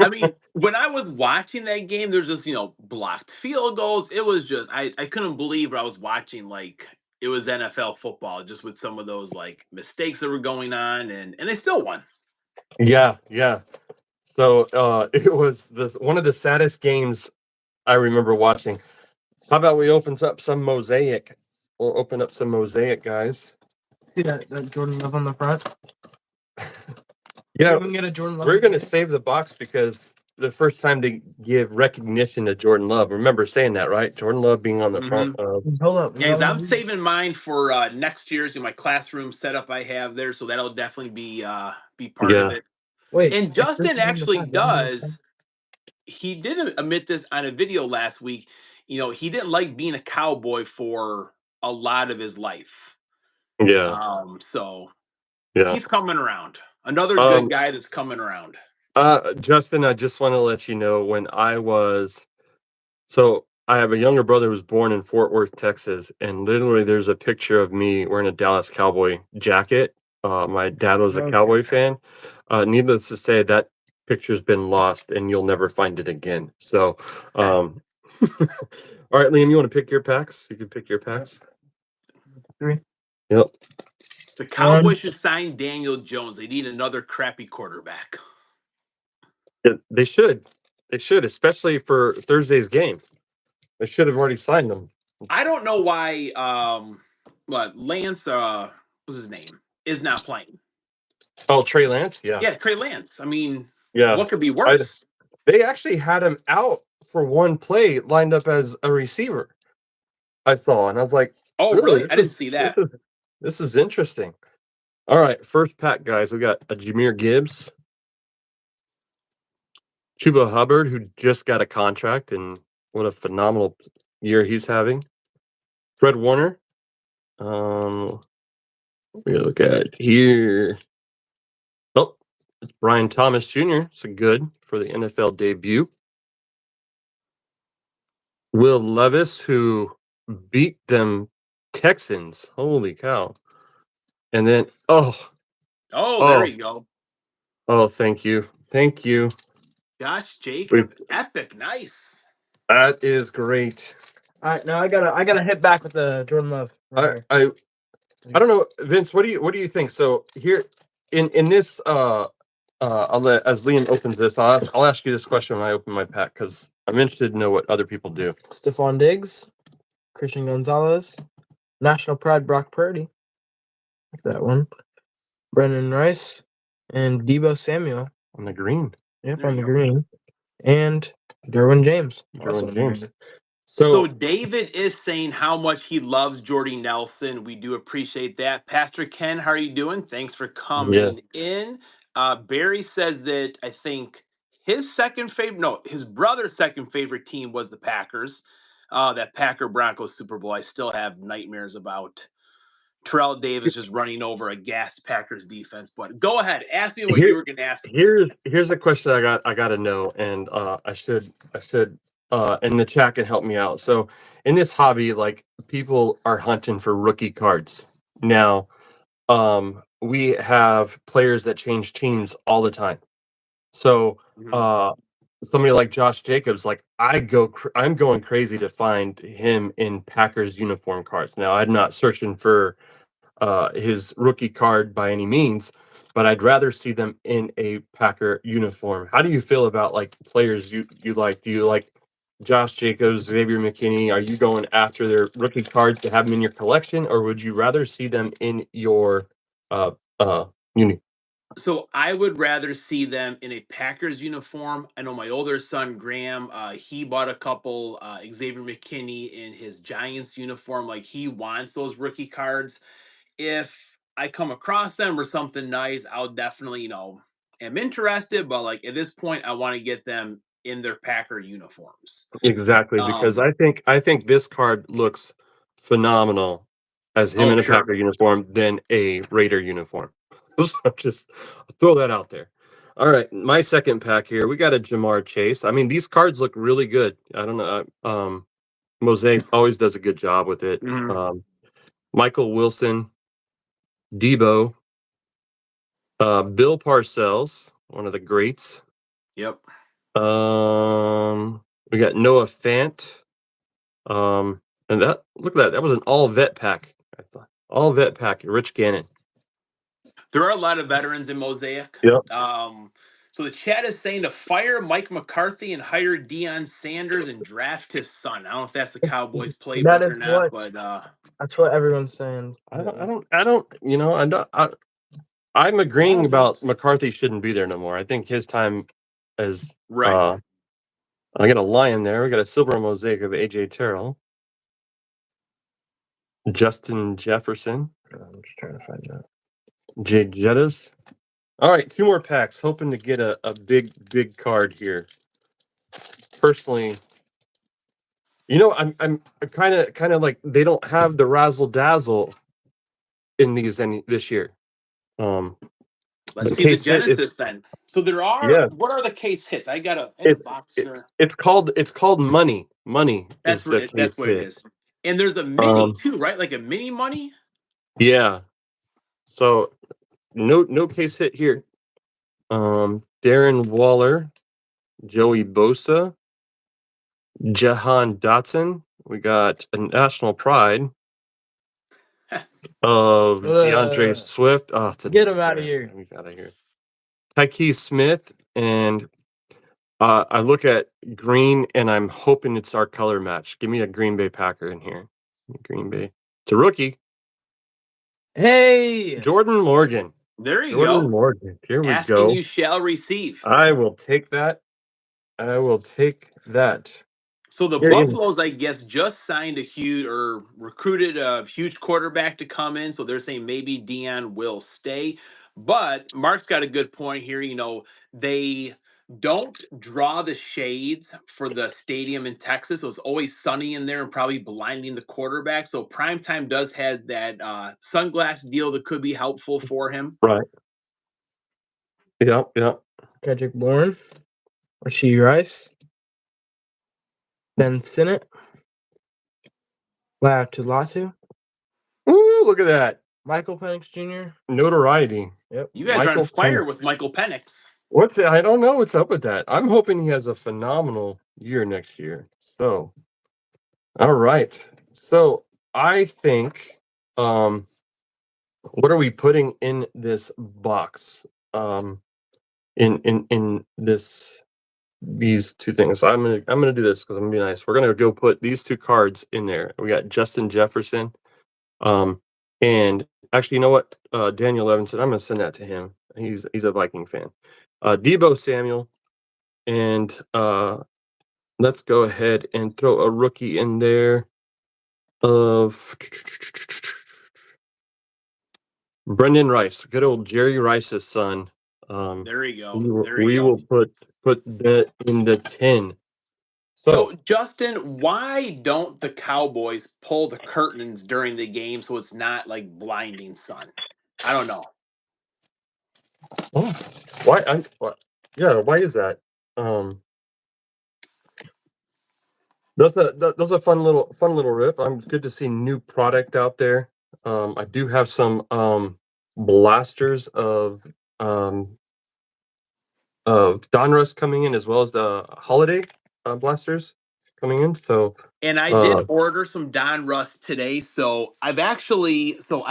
I mean, when I was watching that game, there's just, blocked field goals. It was just I couldn't believe what I was watching. Like it was NFL football, just with some of those like mistakes that were going on, and they still won. Yeah, yeah. So it was this one of the saddest games I remember watching. How about we opens up some Mosaic? We'll open up some Mosaic, guys. See that Jordan Love on the front? Yeah, We can get a Jordan Love. we're gonna save the box because the first time to give recognition to Jordan Love. Remember saying that, right? Jordan Love being on the front of Hold up. Yeah, 'cause I'm saving mine for next year's in my classroom setup I have there, so that'll definitely be part of yeah. it. Wait. And Justin actually does. He did admit this on a video last week. He didn't like being a cowboy for a lot of his life. Yeah. So Yeah. he's coming around. Another good Um guy that's coming around. Justin, I just want to let you know when so I have a younger brother who was born in Fort Worth, Texas, and literally there's a picture of me wearing a Dallas Cowboy jacket. My dad was a Cowboy fan. Needless to say, that picture's been lost and you'll never find it again. So, all right, Liam, you want to pick your packs? You can pick your packs. 3. Yep. The Cowboys should sign Daniel Jones. They need another crappy quarterback. They should. They should, especially for Thursday's game. They should have already signed them. I don't know why Lance what's his name is not playing. Oh, Trey Lance? Yeah. Yeah, Trey Lance. I mean, Yeah. what could be worse? They actually had him out for one play, lined up as a receiver. I saw, and I was like, Oh, really? I didn't see that. This is interesting. All right, first pack, guys. We got a Jahmyr Gibbs, Chuba Hubbard, who just got a contract, and what a phenomenal year he's having. Fred Warner. We look at here. Oh, it's Brian Thomas Jr. So good for the NFL debut. Will Levis, who beat them Texans. Holy cow. And then, Oh, there you go. Oh, thank you. Thank you. Josh Jacob, epic, nice. That is great. All right, now I gotta hit back with the Jordan Love. I don't know, Vince. What do you think? So here in this, I'll let as Liam opens this. I'll ask you this question when I open my pack because I'm interested to know what other people do. Stephon Diggs, Christian Gonzalez, National Pride Brock Purdy. Like that one. Brendan Rice and Debo Samuel On the green. Yep, on the green. And Derwin James. Derwin James. So David is saying how much he loves Jordy Nelson. We do appreciate that. Pastor Ken, how are you doing? Thanks for coming in. Barry says that I think his brother's second favorite team was the Packers. That Packer Broncos Super Bowl. I still have nightmares about Terrell Davis just running over a gassed Packers defense. But go ahead, ask me what you were going to ask. Here's a question I got to know, and I should and the chat can help me out. So in this hobby, like people are hunting for rookie cards now. We have players that change teams all the time. So somebody like Josh Jacobs, like I'm going crazy to find him in Packers uniform cards. Now, I'm not searching for his rookie card by any means, but I'd rather see them in a Packer uniform. How do you feel about like players you like? Do you like Josh Jacobs, Xavier McKinney? Are you going after their rookie cards to have them in your collection, or would you rather see them in your uh uni? So I would rather see them in a Packers uniform. I know my older son Graham, he bought a couple Xavier McKinney in his Giants uniform. Like he wants those rookie cards. If I come across them or something nice, I'll definitely, am interested. But like at this point, I want to get them in their Packer uniforms. Exactly, because Um, I think this card looks phenomenal as him oh in a sure. Packer uniform than a Raider uniform. So just throw that out there. All right, my second pack here, we got a Jamar Chase. I mean, these cards look really good. I don't know. Mosaic always does a good job with it. Mhm. Michael Wilson, Debo, Bill Parcells, one of the greats. Yep. We got Noah Fant. And that look at that. That was an all vet pack. I thought all vet pack. Rich Gannon. There are a lot of veterans in Mosaic. Yep. So the chat is saying to fire Mike McCarthy and hire Deion Sanders and draft his son. I don't know if that's the Cowboys That playbook or is not, what but that's what everyone's saying. I don't. You know, I'm agreeing about McCarthy shouldn't be there no more. I think his time as right. I got a lion there. We got a silver mosaic of AJ Terrell, Justin Jefferson. I'm just trying to find that. Jay Jettas. All right, two more packs. Hoping to get a big card here. Personally, I'm kind of like they don't have the razzle dazzle in these any this year. Let's The see the case hit is genesis then. So there are yeah. what are the case hits? I had a It's box it's here. it's called money. Money is the That's case what it hit. is. And there's a mini Um, too, right? Like a mini money. yeah. So no case hit here. Darren Waller, Joey Bosa, Jahan Dotson. We got a national pride of DeAndre Swift. Oh, Get him out of here. He's out of here. Tyke Smith, and I look at green, and I'm hoping it's our color match. Give me a Green Bay Packer in here. Green Bay. It's a rookie. Hey, Jordan Morgan. There you Jordan go. Morgan. Here we Asking go. you shall receive. I will take that. I will take that. So the Here, Ian. Buffaloes, I guess, just signed a huge or recruited a huge quarterback to come in. So they're saying maybe Dion will stay. But Mark's got a good point here. They don't draw the shades for the stadium in Texas. So it's always sunny in there and probably blinding the quarterback. So Primetime does have that sunglass deal that could be helpful for him. Right. Yeah. Kendrick Bourne, Rasheed Rice, Ben Sinnott, Latu, Ooh, look at that. Michael Penix Jr. Notoriety. Yep. You guys are on Michael fire Penix. with Michael Penix. What's it? I don't know what's up with that. I'm hoping he has a phenomenal year next year. So, all right. So I think, what are we putting in this box? In these two things. I'm gonna do this because I'm gonna be nice. We're gonna go put these two cards in there. We got Justin Jefferson. And actually, you know what? Daniel Levinson. I'm gonna send that to him. He's a Viking fan. Debo Samuel, and let's go ahead and throw a rookie in there of Brendan Rice, good old Jerry Rice's son. There you go. We will, There you we go. will put that in the 10. So, So, Justin, why don't the Cowboys pull the curtains during the game so it's not like blinding sun? I don't know. oh, why? Yeah, why is that? Um, that's a fun little rip. I'm good to see new product out there. I do have some blasters of Donruss coming in as well as the holiday blasters coming in. So And I did uh, order some Donruss today, so I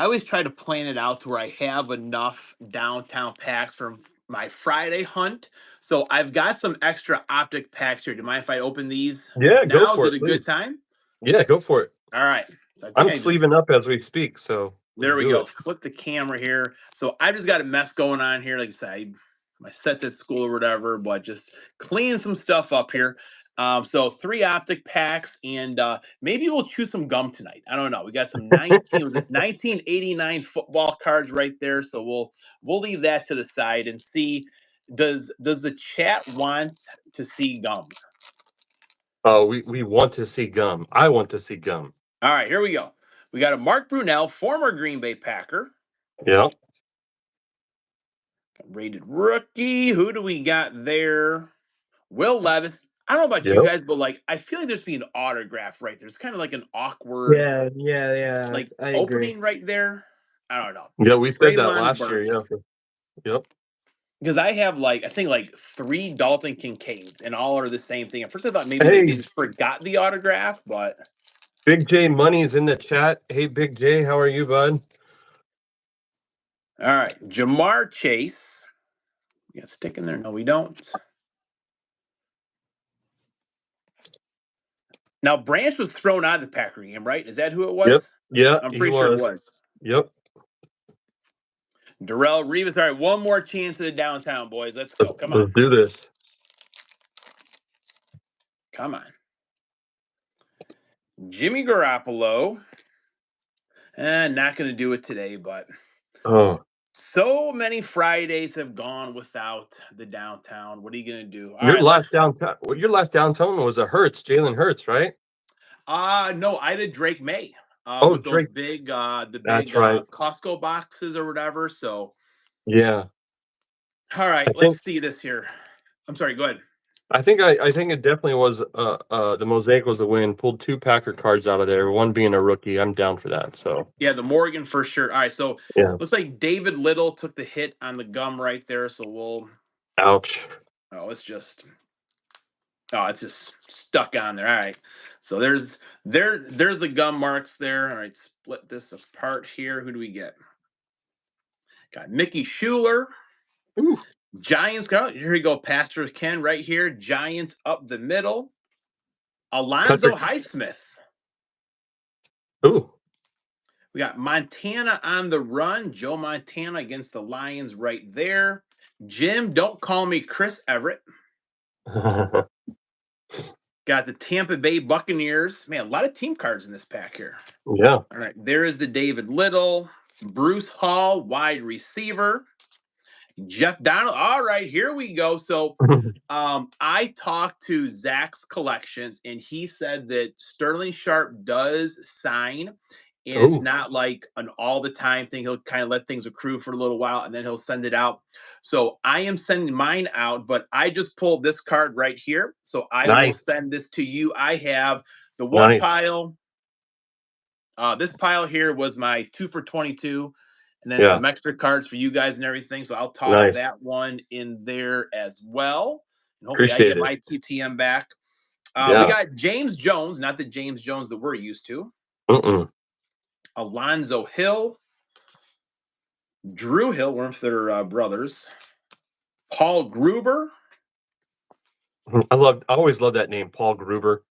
always try to plan it out to where I have enough downtown packs for my Friday hunt. So I've got some extra Optic packs here. Do you mind if I open these yeah, go now? Is for it it, a please. good time? Yeah, go for it. All right. So I I'm think I sleeving just up as we speak, so let's there we do go. it. Flip the camera here. So I just got a mess going on here. Like I said, my set's at school or whatever, but just cleaning some stuff up here. So 3 Optic packs, and maybe we'll chew some gum tonight. I don't know. We got some 1989 football cards right there. So we'll leave that to the side and see. Does the chat want to see gum? Oh, we want to see gum. I want to see gum. All right, here we go. We got a Mark Brunell, former Green Bay Packer. Yeah. Rated rookie. Who do we got there? Will Levis. I don't know about you Yep. guys, but like I feel like there's being an autograph right there. It's kind of like an awkward Yeah. like I agree. opening right there. I don't know. Yeah, we said that Traylon last year. Yeah. Burks. Yep. Because I have like I think like 3 Dalton Kincaids and all are the same thing. At first I thought maybe like they Hey, just forgot the autograph, but Big J Money's in the chat. Hey, Big J, how are you, bud? all right. Jamar Chase. We got stick in there. No, we don't. Now Branch was thrown out of the Packer game, right? Is that who it Yep. was? Yeah, I'm he pretty sure it was. was. Yep. Darrell Revis. All right, one more chance at the downtown, boys. Let's go. Come on. Let's do this. Come on. Jimmy Garoppolo. Not going to do it today, but Oh, so many Fridays have gone without the downtown. What are you going to do? All your right, last let's. downtown. Well, your last downtown was a Hurts, Jalen Hurts, right? No, I did Drake May. Oh, With those Drake. big, the That's big right. Costco boxes or whatever. So, Yeah. all I right, let's think see this here. I'm sorry. Go ahead. I think it definitely was the Mosaic was a win. Pulled 2 Packer cards out of there, one being a rookie. I'm down for that. So Yeah, the Morgan for sure. All right, so yeah. looks like David Little took the hit on the gum right there. So we'll. Ouch. Oh, it's just stuck on there. All right. So there's the gum marks there. All right, split this apart here. Who do we get? Got Mickey Schuler. Ooh. Giants go. Here we go, Pastor Ken right here. Giants up the middle. Country. Alonzo Highsmith. Ooh. We got Montana on the run. Joe Montana against the Lions right there. Jim, don't call me Chris Everett. Got the Tampa Bay Buccaneers. Man, a lot of team cards in this pack here. Yeah. All right, there is the David Little, Bruce Hall, wide receiver, Jeff Donald. All right, here we go. So, I talked to Zach's collections, and he said that Sterling Sharp does sign, and it's Ooh. not like an all the time thing. He'll kind of let things accrue for a little while, and then he'll send it out. So I am sending mine out, but I just pulled this card right here, so I will Nice. send this to you. I have the one Nice. pile. This pile here was my 2 for 22, and then Yeah. some extra cards for you guys and everything. So I'll toss Nice. that one in there as well. And hopefully I Appreciate get it. my TTM back. We Yeah. got James Jones, not the James Jones that we're used to. Mm-mm. Alonzo Hill, Drew Hill, one of their brothers. Paul Gruber. I always love that name, Paul Gruber.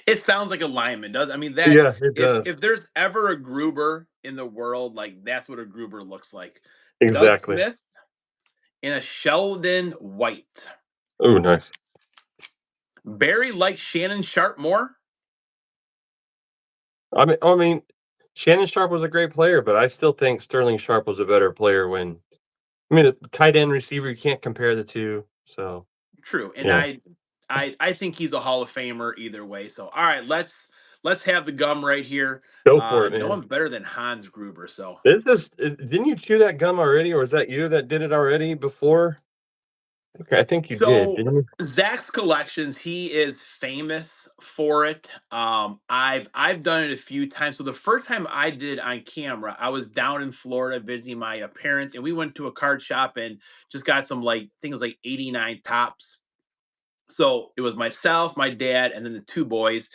It sounds like a lineman, does I mean that Yeah, it does. if there's ever a Gruber in the world, like that's what a Gruber looks like. Doug Exactly. Smith and a Sheldon White. Oh, nice. Barry likes Shannon Sharp more. I mean, Shannon Sharp was a great player, but I still think Sterling Sharp was a better player when. I mean, a tight end receiver, you can't compare the two. So True, and yeah, I think he's a Hall of Famer either way. So all right, let's have the gum right here. go for it, No man. one better than Hans Gruber. So This is. Didn't you chew that gum already, or is that you that did it already before? I think you did, so didn't you? Zach's collections. He is famous for it. I've done it a few times. So the first time I did it on camera, I was down in Florida visiting my parents, and we went to a card shop and just got some like I think it was like 89 tops. So it was myself, my dad, and then the two boys.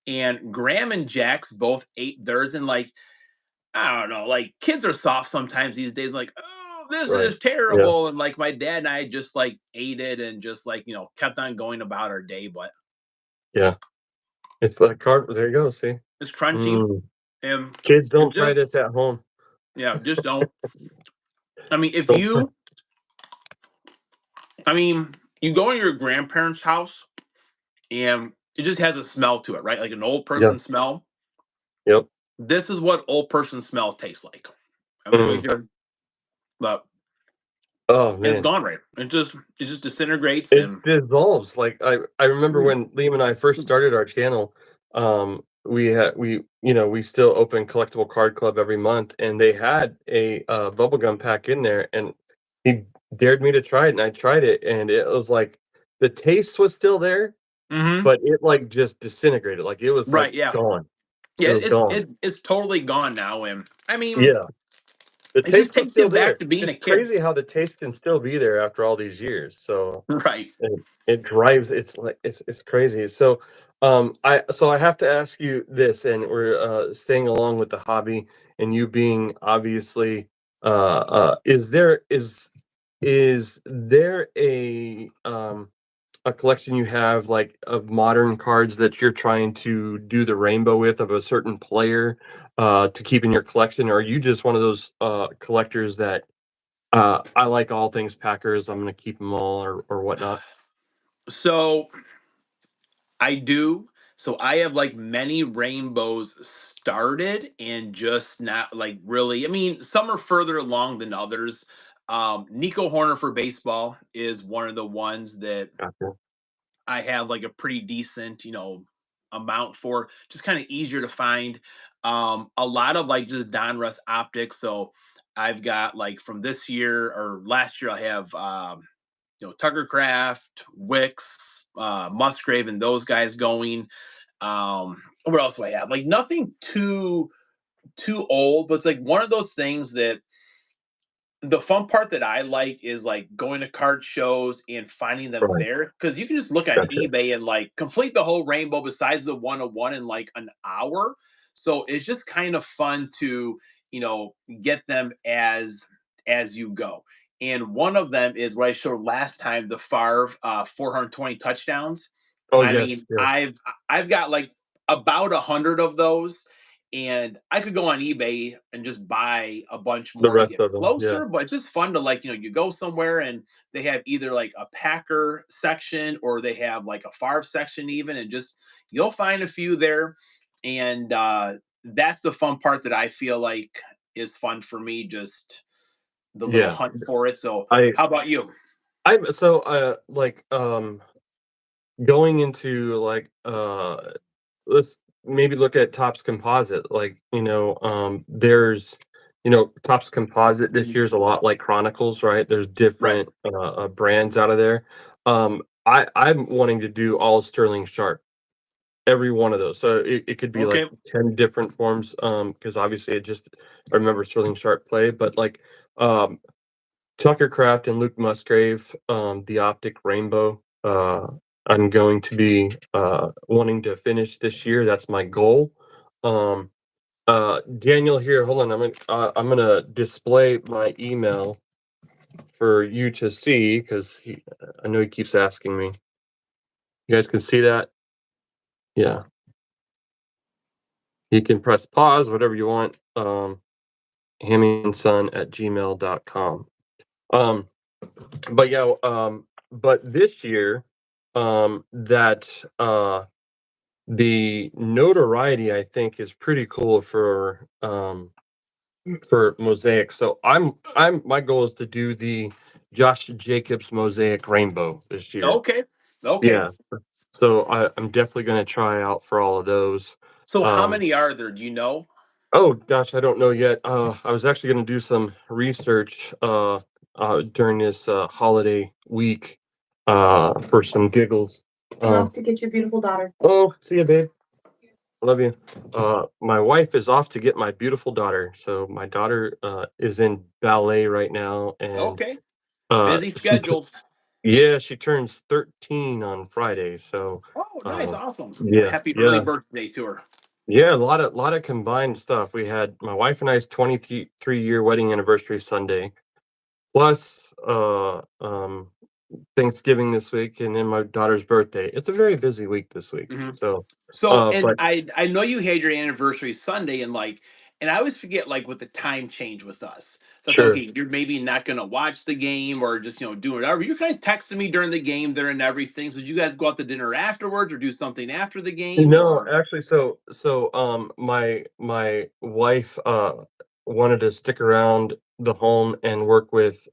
And Graham and Jax both ate theirs, and like I don't know, like kids are soft sometimes these days. Like, oh, this Right. is Yeah. terrible, and like my dad and I just like ate it and just like kept on going about our day. But Yeah. It's like card there you go, see? it's crunchy, Mm. and Kids, and don't try just this at home. yeah, just don't. I mean, if Don't try. you, I mean, you go in your grandparents' house and it just has a smell to it, right? Like an old Yeah. person smell. Yep. This is what old person smell tastes like. I mean, we Mm. can, but Oh, it's man. gone right. It just disintegrates It and dissolves, like, I remember mm, when Liam and I first started our channel, we still open collectible card club every month, and they had a, bubblegum pack in there, and he dared me to try it, and I tried it, and it was like the taste was still there, hmm but it, like, just disintegrated, like, it was, like, right, yeah, gone. yeah. It was gone. It's totally gone now, and I mean, Yeah. The it just taste was takes you still back there. to being a It's kid, crazy how the taste can still be there after all these years, so right? it drives it's like it's crazy. So I have to ask you this, and we're, staying along with the hobby and you being obviously, is there a collection you have, like, of modern cards that you're trying to do the rainbow with of a certain player, to keep in your collection? Or are you just one of those, collectors that, "I like all things Packers, I'm gonna keep them all," or whatnot? So I do. So I have like many rainbows started and just not like really. I mean, some are further along than others. Nico Horner for baseball is one of the ones that Gotcha. I have like a pretty decent, amount for. Just kind of easier to find. A lot of like just Donruss optics. So I've got like from this year or last year, I have Tuckercraft, Wicks, Musgrave, and those guys going. What else do I have? Like nothing too old, but it's like one of those things that the fun part that I like is like going to card shows and finding them Right, there because you can just look on gotcha. eBay and like complete the whole rainbow besides the 101 in like an hour. So it's just kind of fun to you know get them as you go. And one of them is what I showed last time, the Favre 420 touchdowns. Oh, I yes, mean, yeah, I've got like about 100 of those, and I could go on eBay and just buy a bunch the more to rest get of them, yeah, closer, but it's just fun to like, you go somewhere and they have either like a Packer section or they have like a Favre section even, and just you'll find a few there. And that's the fun part that I feel like is fun for me, just the little yeah. hunt for it. So I how about you? I'm so, like, going into, like, let's maybe look at Topps Composite, like, there's Topps Composite this year's a lot like Chronicles, right? There's Right. different, brands out of there. I'm wanting to do all Sterling Sharp, every one of those, so it could be, like, Okay. 10 different forms, because obviously I remember Sterling Sharp play, but, like, um, Tucker Craft and Luke Musgrave, the Optic Rainbow, I'm going to be, wanting to finish this year, that's my goal. Um, Daniel here, hold on, I'm gonna display my email for you to see, 'cause I know he keeps asking me. You guys can see that? Yeah. You can press pause, whatever you want, hammie&son@gmail.com. Um, but yeah, but this year, that the notoriety I think is pretty cool for Mosaic. So I'm my goal is to do the Josh Jacobs Mosaic Rainbow this year. Okay. Okay. Yeah. So I'm definitely gonna try out for all of those. So how Um many are there? Do you know? oh gosh, I don't know yet. I was actually gonna do some research during this holiday week for some giggles. I'm off to get your beautiful daughter. Oh, see you, babe. I love you. My wife is off to get my beautiful daughter. So my daughter is in ballet right now, and Okay. uh, Busy she schedules. yeah, she turns 13 on Friday. So Oh, nice. um, Awesome. Well, yeah, happy early yeah, birthday to her. yeah. A lot of combined stuff. We had my wife and I's 23-year wedding anniversary Sunday, plus Thanksgiving this week, and then my daughter's birthday. It's a very busy week this week. Mhm. So, So, and but I know you had your anniversary Sunday, and and I always forget with the time change with us. So I thought, sure. okay, you're maybe not gonna watch the game or just do whatever. You kind of texted me during the game there and everything. So did you guys go out to dinner afterwards or do something after the game No, or? actually, my wife wanted to stick around the home and work with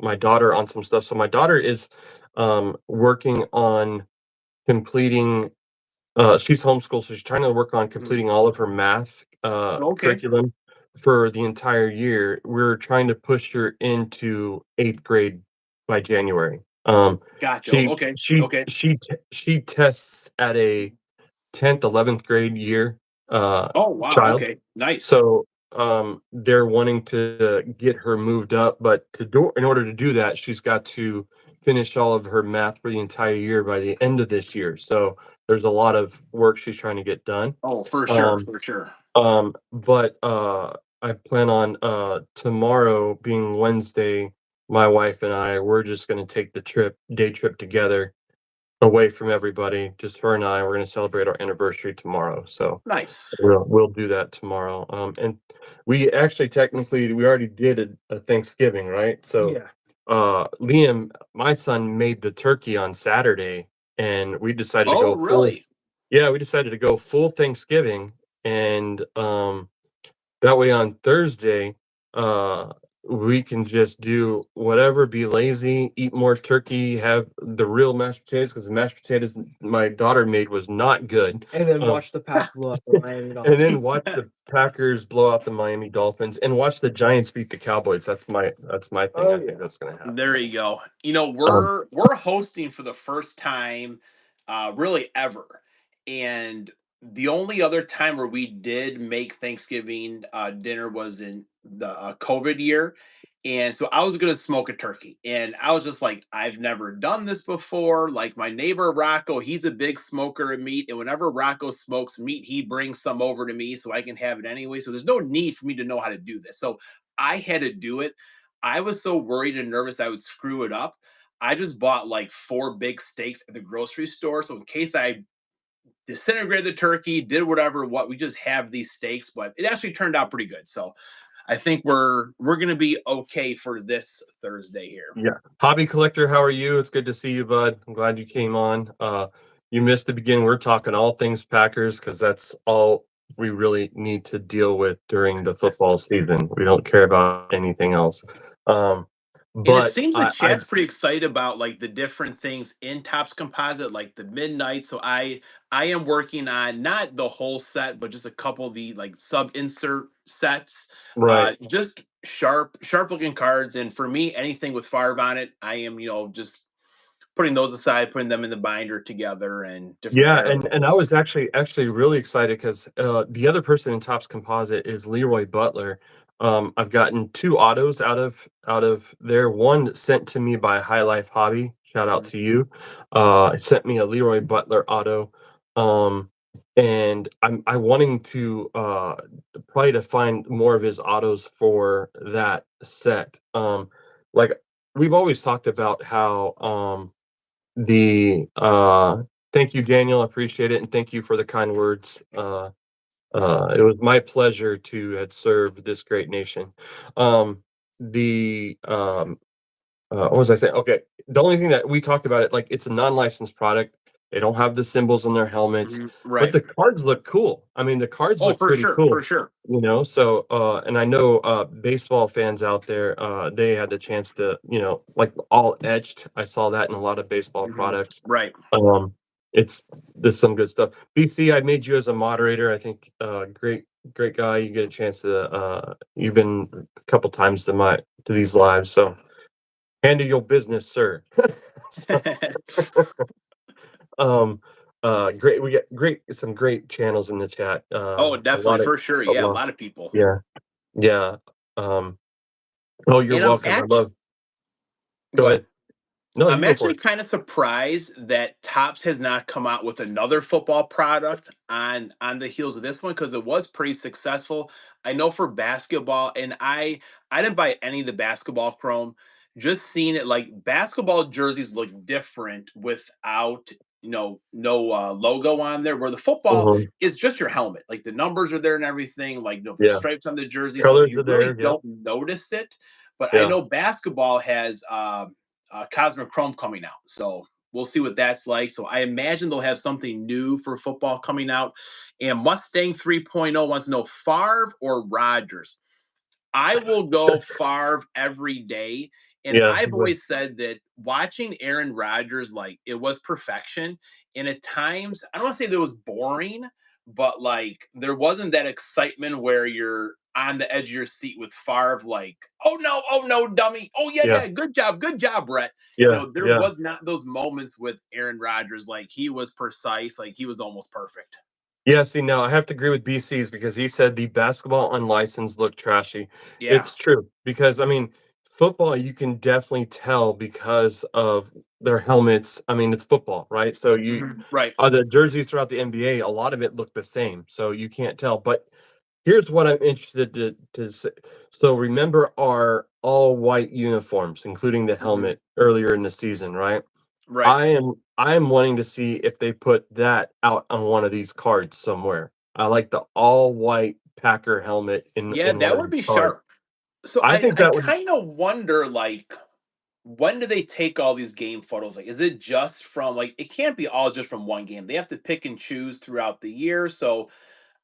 my daughter on some stuff. So my daughter is working on completing she's homeschooled, so she's trying to work on Mhm. completing all of her math Okay, curriculum for the entire year. We're trying to push her into 8th grade by January. gotcha. She Okay, she okay. she she tests at a 10th, 11th grade year Oh wow. child. Okay, nice. So they're wanting to get her moved up, but in order to do that, she's got to finish all of her math for the entire year by the end of this year. So there's a lot of work she's trying to get done. Oh, for sure, Um, for sure. but I plan on tomorrow being Wednesday, my wife and we're just going to take the day trip together away from everybody, just her and I. We're gonna celebrate our anniversary tomorrow, so Nice. we'll do that tomorrow. And we actually technically we already did a Thanksgiving, right? So, Yeah. Liam, my son, made the turkey on Saturday, and we decided to Oh, go full. really? Yeah, we decided to go full Thanksgiving, and that way on Thursday, uh, we can just do whatever, be lazy, eat more turkey, have the real mashed potatoes because the mashed potatoes my daughter made was not good. And then Um, watch the Pack blow up the Miami and then Dolphins. watch the Packers blow out the Miami Dolphins and watch the Giants beat the Cowboys. That's my thing. Oh I think yeah. that's gonna happen. There you go. Um, We're hosting for the first time, really ever, and the only other time where we did make Thanksgiving dinner was in the COVID year, and so I was gonna smoke a turkey, and I was just like, I've never done this before. Like my neighbor Rocco, he's a big smoker of meat, and whenever Rocco smokes meat, he brings some over to me so I can have it anyway. So there's no need for me to know how to do this. So I had to do it. I was so worried and nervous I would screw it up. I just bought like 4 big steaks at the grocery store. So in case I disintegrated the turkey, did whatever, what we just have these steaks, but it actually turned out pretty good. So I think we're gonna be okay for this Thursday here. yeah. Hobby collector, how are you? It's good to see you, bud. I'm glad you came on. You missed the beginning. We're talking all things Packers because that's all we really need to deal with during the football season. We don't care about anything else. Um, And it but seems the I chat's pretty excited about like the different things in Tops Composite, like the midnight. So I am working on not the whole set, but just a couple of the like sub insert sets. right. Just sharp looking cards. And for me, anything with Farb on it, I am, just putting those aside, putting them in the binder together and different Yeah, and I parallels. was actually really excited because the other person in Topps Composite is Leroy Butler. I've gotten 2 autos out of there. One sent to me by High Life Hobby. Shout out Mhm. to you. It sent me a Leroy Butler auto, um, and I wanting to probably to find more of his autos for that set. Like we've always talked about how the thank you, Daniel. I appreciate it, and thank you for the kind words. It was my pleasure to had served this great nation. The What was I saying? Okay, the only thing that we talked about it like it's a non-licensed product. They don't have the symbols on their helmets, Mhm. but Right. the cards look cool. I mean, the cards Oh, look for pretty sure, for cool. sure. So and I know baseball fans out there, they had the chance to, like all etched. I saw that in a lot of baseball Mhm. products. Right. Um, it's This some good stuff. BC, I made you as a moderator. I think great guy. You get a chance to you've been a couple times to these lives, so handle your business, sir. So, Great. We get some great channels in the chat. Oh, A definitely, lot of, for sure. a Yeah, a lot. lot of people. Yeah, yeah. Um, oh, you're And I'm welcome. I actually love. go Go ahead. ahead. No, you I'm go for actually it. kind of surprised that Topps has not come out with another football product on the heels of this one because it was pretty successful. I know for basketball, and I didn't buy any of the basketball chrome. Just seeing it, like basketball jerseys look different without no logo on there. Where the football Mhm. is just your helmet, like the numbers are there and everything, like the Yeah, stripes on the jersey, so colors you are really there. Yep. don't notice it. But I Yeah. know basketball has Cosmic Chrome coming out. So we'll see what that's like. So I imagine they'll have something new for football coming out. And Mustang 3.0 wants to know Favre or Rodgers. I will go Favre every day. And Yeah. I've always said that watching Aaron Rodgers, like it was perfection. And at times, I don't want to say that it was boring, but like there wasn't that excitement where you're on the edge of your seat with Favre, like, oh no, dummy. Oh yeah, Yeah. yeah, good job, Brett. Yeah. There Yeah. was not those moments with Aaron Rodgers, like he was precise, like he was almost perfect. Yeah, see, now I have to agree with BC's because he said the basketball unlicensed look trashy. Yeah. It's true because I mean, football you can definitely tell because of their helmets. I mean, it's football, right? So you Right. the jerseys throughout the NBA, a lot of it look the same, so you can't tell. But here's what I'm interested to say. So remember our all white uniforms, including the Mhm. helmet earlier in the season, right? Right. I am wanting to see if they put that out on one of these cards somewhere. I like the all white Packer helmet Yeah, in one that of would these be cards. sharp. So I I think I that would kind of wonder, like, when do they take all these game photos? Like, is it just from, like, it can't be all just from one game. They have to pick and choose throughout the year. So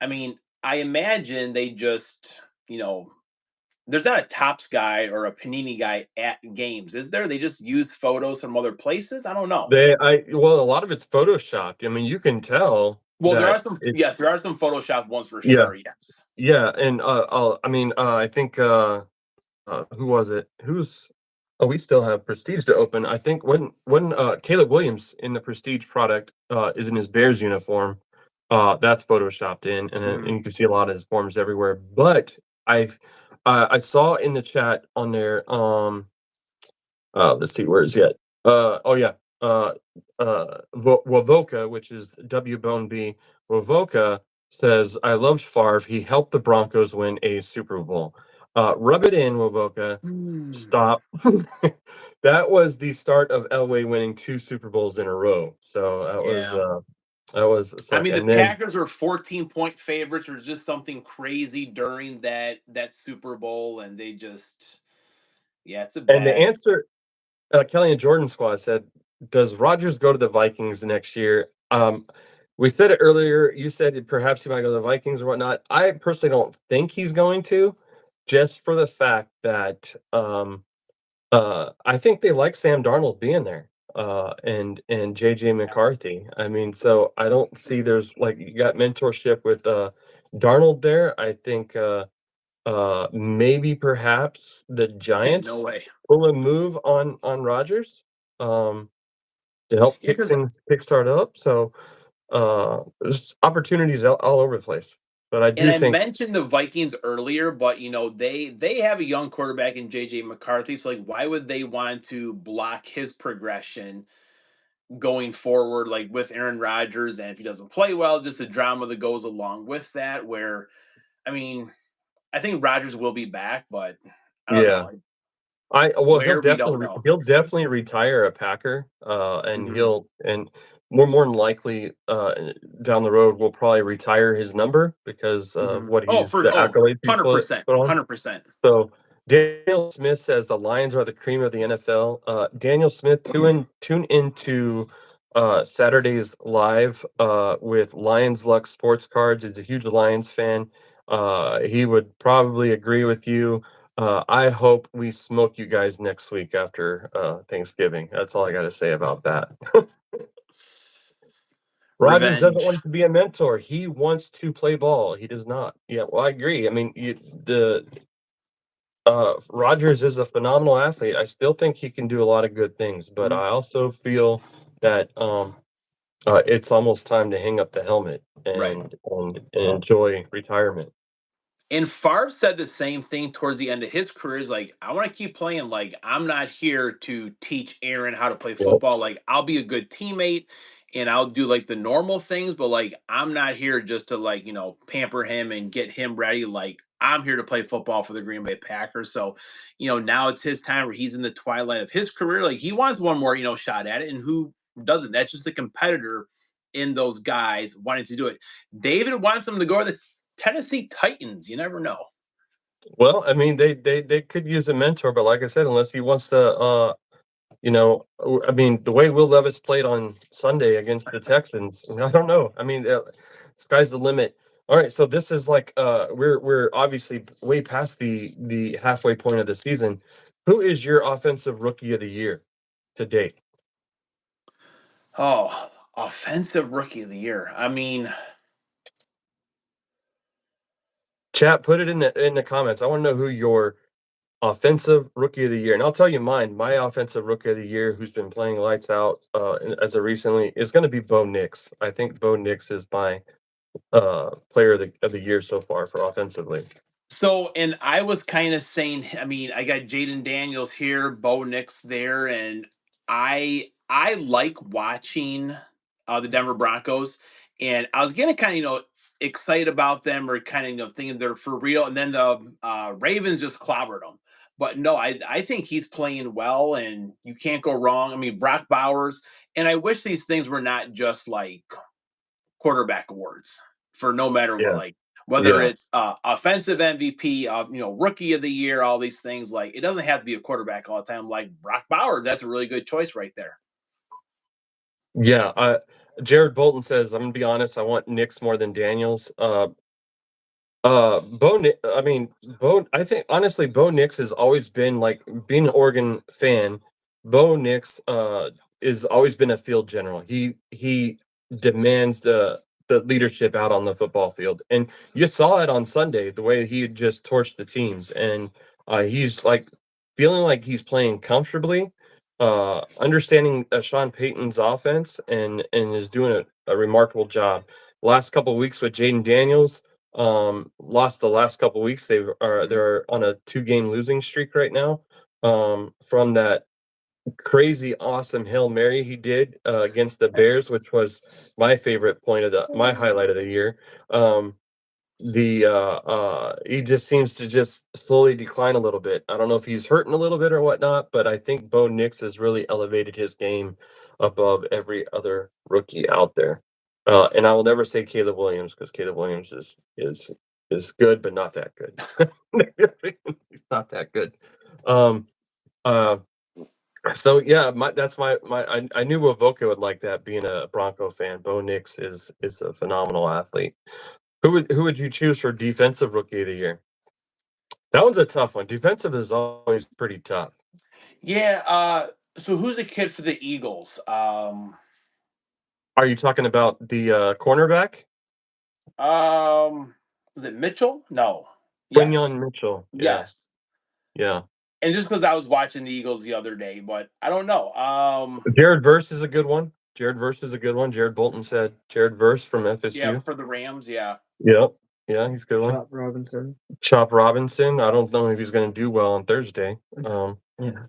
I mean, I imagine they just, there's not a Tops guy or a Panini guy at games, is there? They just use photos from other places. I don't know. well, a lot of it's photoshopped. I mean, you can tell Well, there are that some, it yes, there are some Photoshop ones for yeah, sure. Yes. yeah, and, I mean, I think, who was it? We still have Prestige to open. I think when Caleb Williams in the Prestige product, is in his Bears uniform, that's photoshopped in, and Mhm. you can see a lot of his forms everywhere. But I've I saw in the chat on there, let's see, where is it? Oh yeah, uh, Wovoka, which is W Bone B. Wovoka says, "I loved Favre. He helped the Broncos win a Super Bowl." Rub it in, Wovoka. Mm. Stop. That was the start of Elway winning 2 Super Bowls in a row. So Yeah. that was I suck. mean, the And then Packers were 14-point favorites or just something crazy during that Super Bowl, and they just, yeah, it's a and the bad. answer, Kelly and Jordan Squad said, "Does Rodgers go to the Vikings next year?" We said it earlier. You said perhaps he might go to the Vikings or whatnot. I personally don't think he's going to, just for the fact that I think they like Sam Darnold being there, and JJ McCarthy. I mean, so I don't see there's like you got mentorship with Darnold there. I think maybe perhaps the No Giants way. pull a move on Rodgers um, to help Yeah, because kickstart up. So there's opportunities all over the place. But I and do I think, mentioned the Vikings earlier, but they have a young quarterback in JJ McCarthy. So like, why would they want to block his progression going forward, like with Aaron Rodgers? And if he doesn't play well, just the drama that goes along with that. Where I mean, I think Rodgers will be back, but I don't know yeah. like, I well, where we don't know. he'll definitely retire a Packer, and Mhm. he'll and more than likely, down the road, will probably retire his number because of Mhm. what Oh, the accolades he's put 100%, on. 100%. So, Daniel Smith says the Lions are the cream of the NFL. Daniel Smith, tune into, Saturday's live, with Lions Luck Sports Cards. He's a huge Lions fan. He would probably agree with you. I hope we smoke you guys next week after Thanksgiving. That's all I got to say about that. Rodgers doesn't Revenge. want to be a mentor. He wants to play ball. He does not. Yeah, well, I agree. I mean, the Rodgers is a phenomenal athlete. I still think he can do a lot of good things, but Mhm. I also feel that It's almost time to hang up the helmet Right. and enjoy retirement. And Favre said the same thing towards the end of his career. Is like, I want to keep playing. Like, I'm not here to teach Aaron how to play Yep. football. Like, I'll be a good teammate and I'll do like the normal things, but like, I'm not here just to like, pamper him and get him ready. Like, I'm here to play football for the Green Bay Packers. So, now it's his time where he's in the twilight of his career. Like, he wants one more, shot at it. And who doesn't? That's just a competitor in those guys wanting to do it. David wants him to go to the Tennessee Titans. You never know. Well, I mean, they could use a mentor, but like I said, unless he wants to, I mean, the way Will Levis played on Sunday against the Texans, I don't know. I mean, sky's the limit. All right, so this is like we're obviously way past the halfway point of the season. Who is your offensive rookie of the year to date? Oh, offensive rookie of the year. I mean, Chat, put it in the comments. I want to know who your offensive rookie of the year, and I'll tell you mine. My offensive rookie of the year, who's been playing lights out as of recently, is going to be Bo Nix. I think Bo Nix is my player of the year so far for offensively. so and I was kind of saying, I mean, I got Jaden Daniels here, Bo Nix there, and I like watching the Denver Broncos, and I was getting kind of excited about them or kind of thinking they're for real, and then the Ravens just clobbered them. But no, I think he's playing well, and you can't go wrong. I mean, Brock Bowers, and I wish these things were not just like quarterback awards for no matter what, Yeah, like whether yeah, it's offensive MVP, rookie of the year, all these things. Like it doesn't have to be a quarterback all the time. Like Brock Bowers, that's a really good choice right there. yeah. Jared Bolton says, "I'm gonna be honest. I want Nix more than Daniels." I mean, Bo. I think honestly, Bo Nix has always been like being an Oregon fan. Bo Nix is always been a field general. He demands the leadership out on the football field, and you saw it on Sunday the way he just torched the teams, and he's like feeling like he's playing comfortably, understanding Sean Payton's offense, and is doing a remarkable job. Last couple of weeks with Jaden Daniels. Lost the last couple weeks. They're on a 2-game losing streak right now. From that crazy awesome Hail Mary he did against the Bears, which was my favorite point of my highlight of the year. He just seems to just slowly decline a little bit. I don't know if he's hurting a little bit or whatnot, but I think Bo Nix has really elevated his game above every other rookie out there. And I will never say Caleb Williams because Caleb Williams is good, but not that good. He's not that good. Um, uh, so yeah, that's my I knew Wovoka would like that being a Bronco fan. Bo Nix is a phenomenal athlete. Who would you choose for defensive rookie of the year? That one's a tough one. Defensive is always pretty tough. Yeah. So who's the kid for the Eagles? Are you talking about the cornerback? Was it Mitchell? No. Yes. Quinyon Mitchell. Yeah, Yes. yeah. And just because I was watching the Eagles the other day, but I don't know. Jared Verse is a good one. Jared Verse is a good one. Jared Bolton said Jared Verse from Yeah, FSU. for the Rams, yeah. Yep. Yeah, he's a good one. Chop Robinson. Chop Robinson. I don't know if he's going to do well on Thursday. Yeah.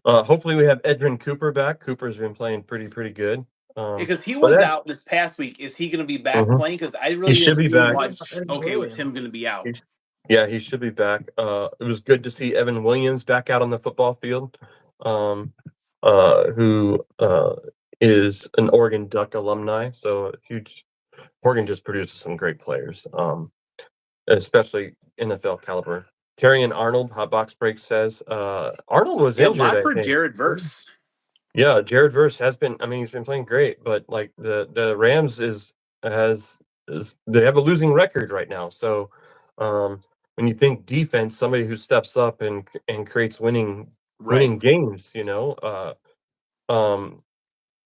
Hopefully we have Edrin Cooper back. Cooper's been playing pretty good. Because he But was out this past week. Is he going to be back mhm. playing? Because I He really should didn't be see back. much. Okay, with him going to be out. He sh Yeah, he should be back. It was good to see Evan Williams back out on the football field, um, who is an Oregon Duck alumni. So huge. Oregon just produces some great players, especially NFL caliber. Terry and Arnold, Hot Box Break says Arnold was Yeah, a injured, lot I for think. Jared Verse. Yeah, Jared Verse has been. I mean, he's been playing great, but like the Rams is they have a losing record right now. So when you think defense, somebody who steps up and creates Right. winning games,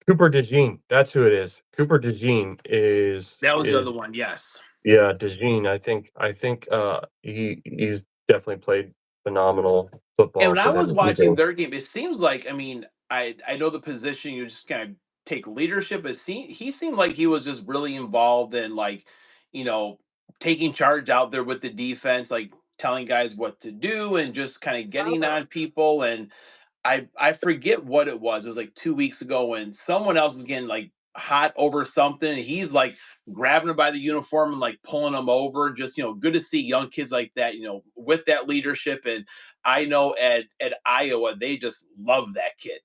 Cooper DeJean, that's who it is. Cooper DeJean That was the is other one. Yes. yeah, DeJean. I think he's definitely played phenomenal And football when for I them. was watching their game, it seems like, I mean, I know the position you just kind of take leadership. He seemed like he was just really involved in like, you know, taking charge out there with the defense, like telling guys what to do and just kind of getting on people. And I forget what it was. It was like 2 weeks ago when someone else was getting like hot over something, and he's like grabbing him by the uniform and like pulling him over. Just good to see young kids like that, with that leadership. And I know at Iowa they just love that kid,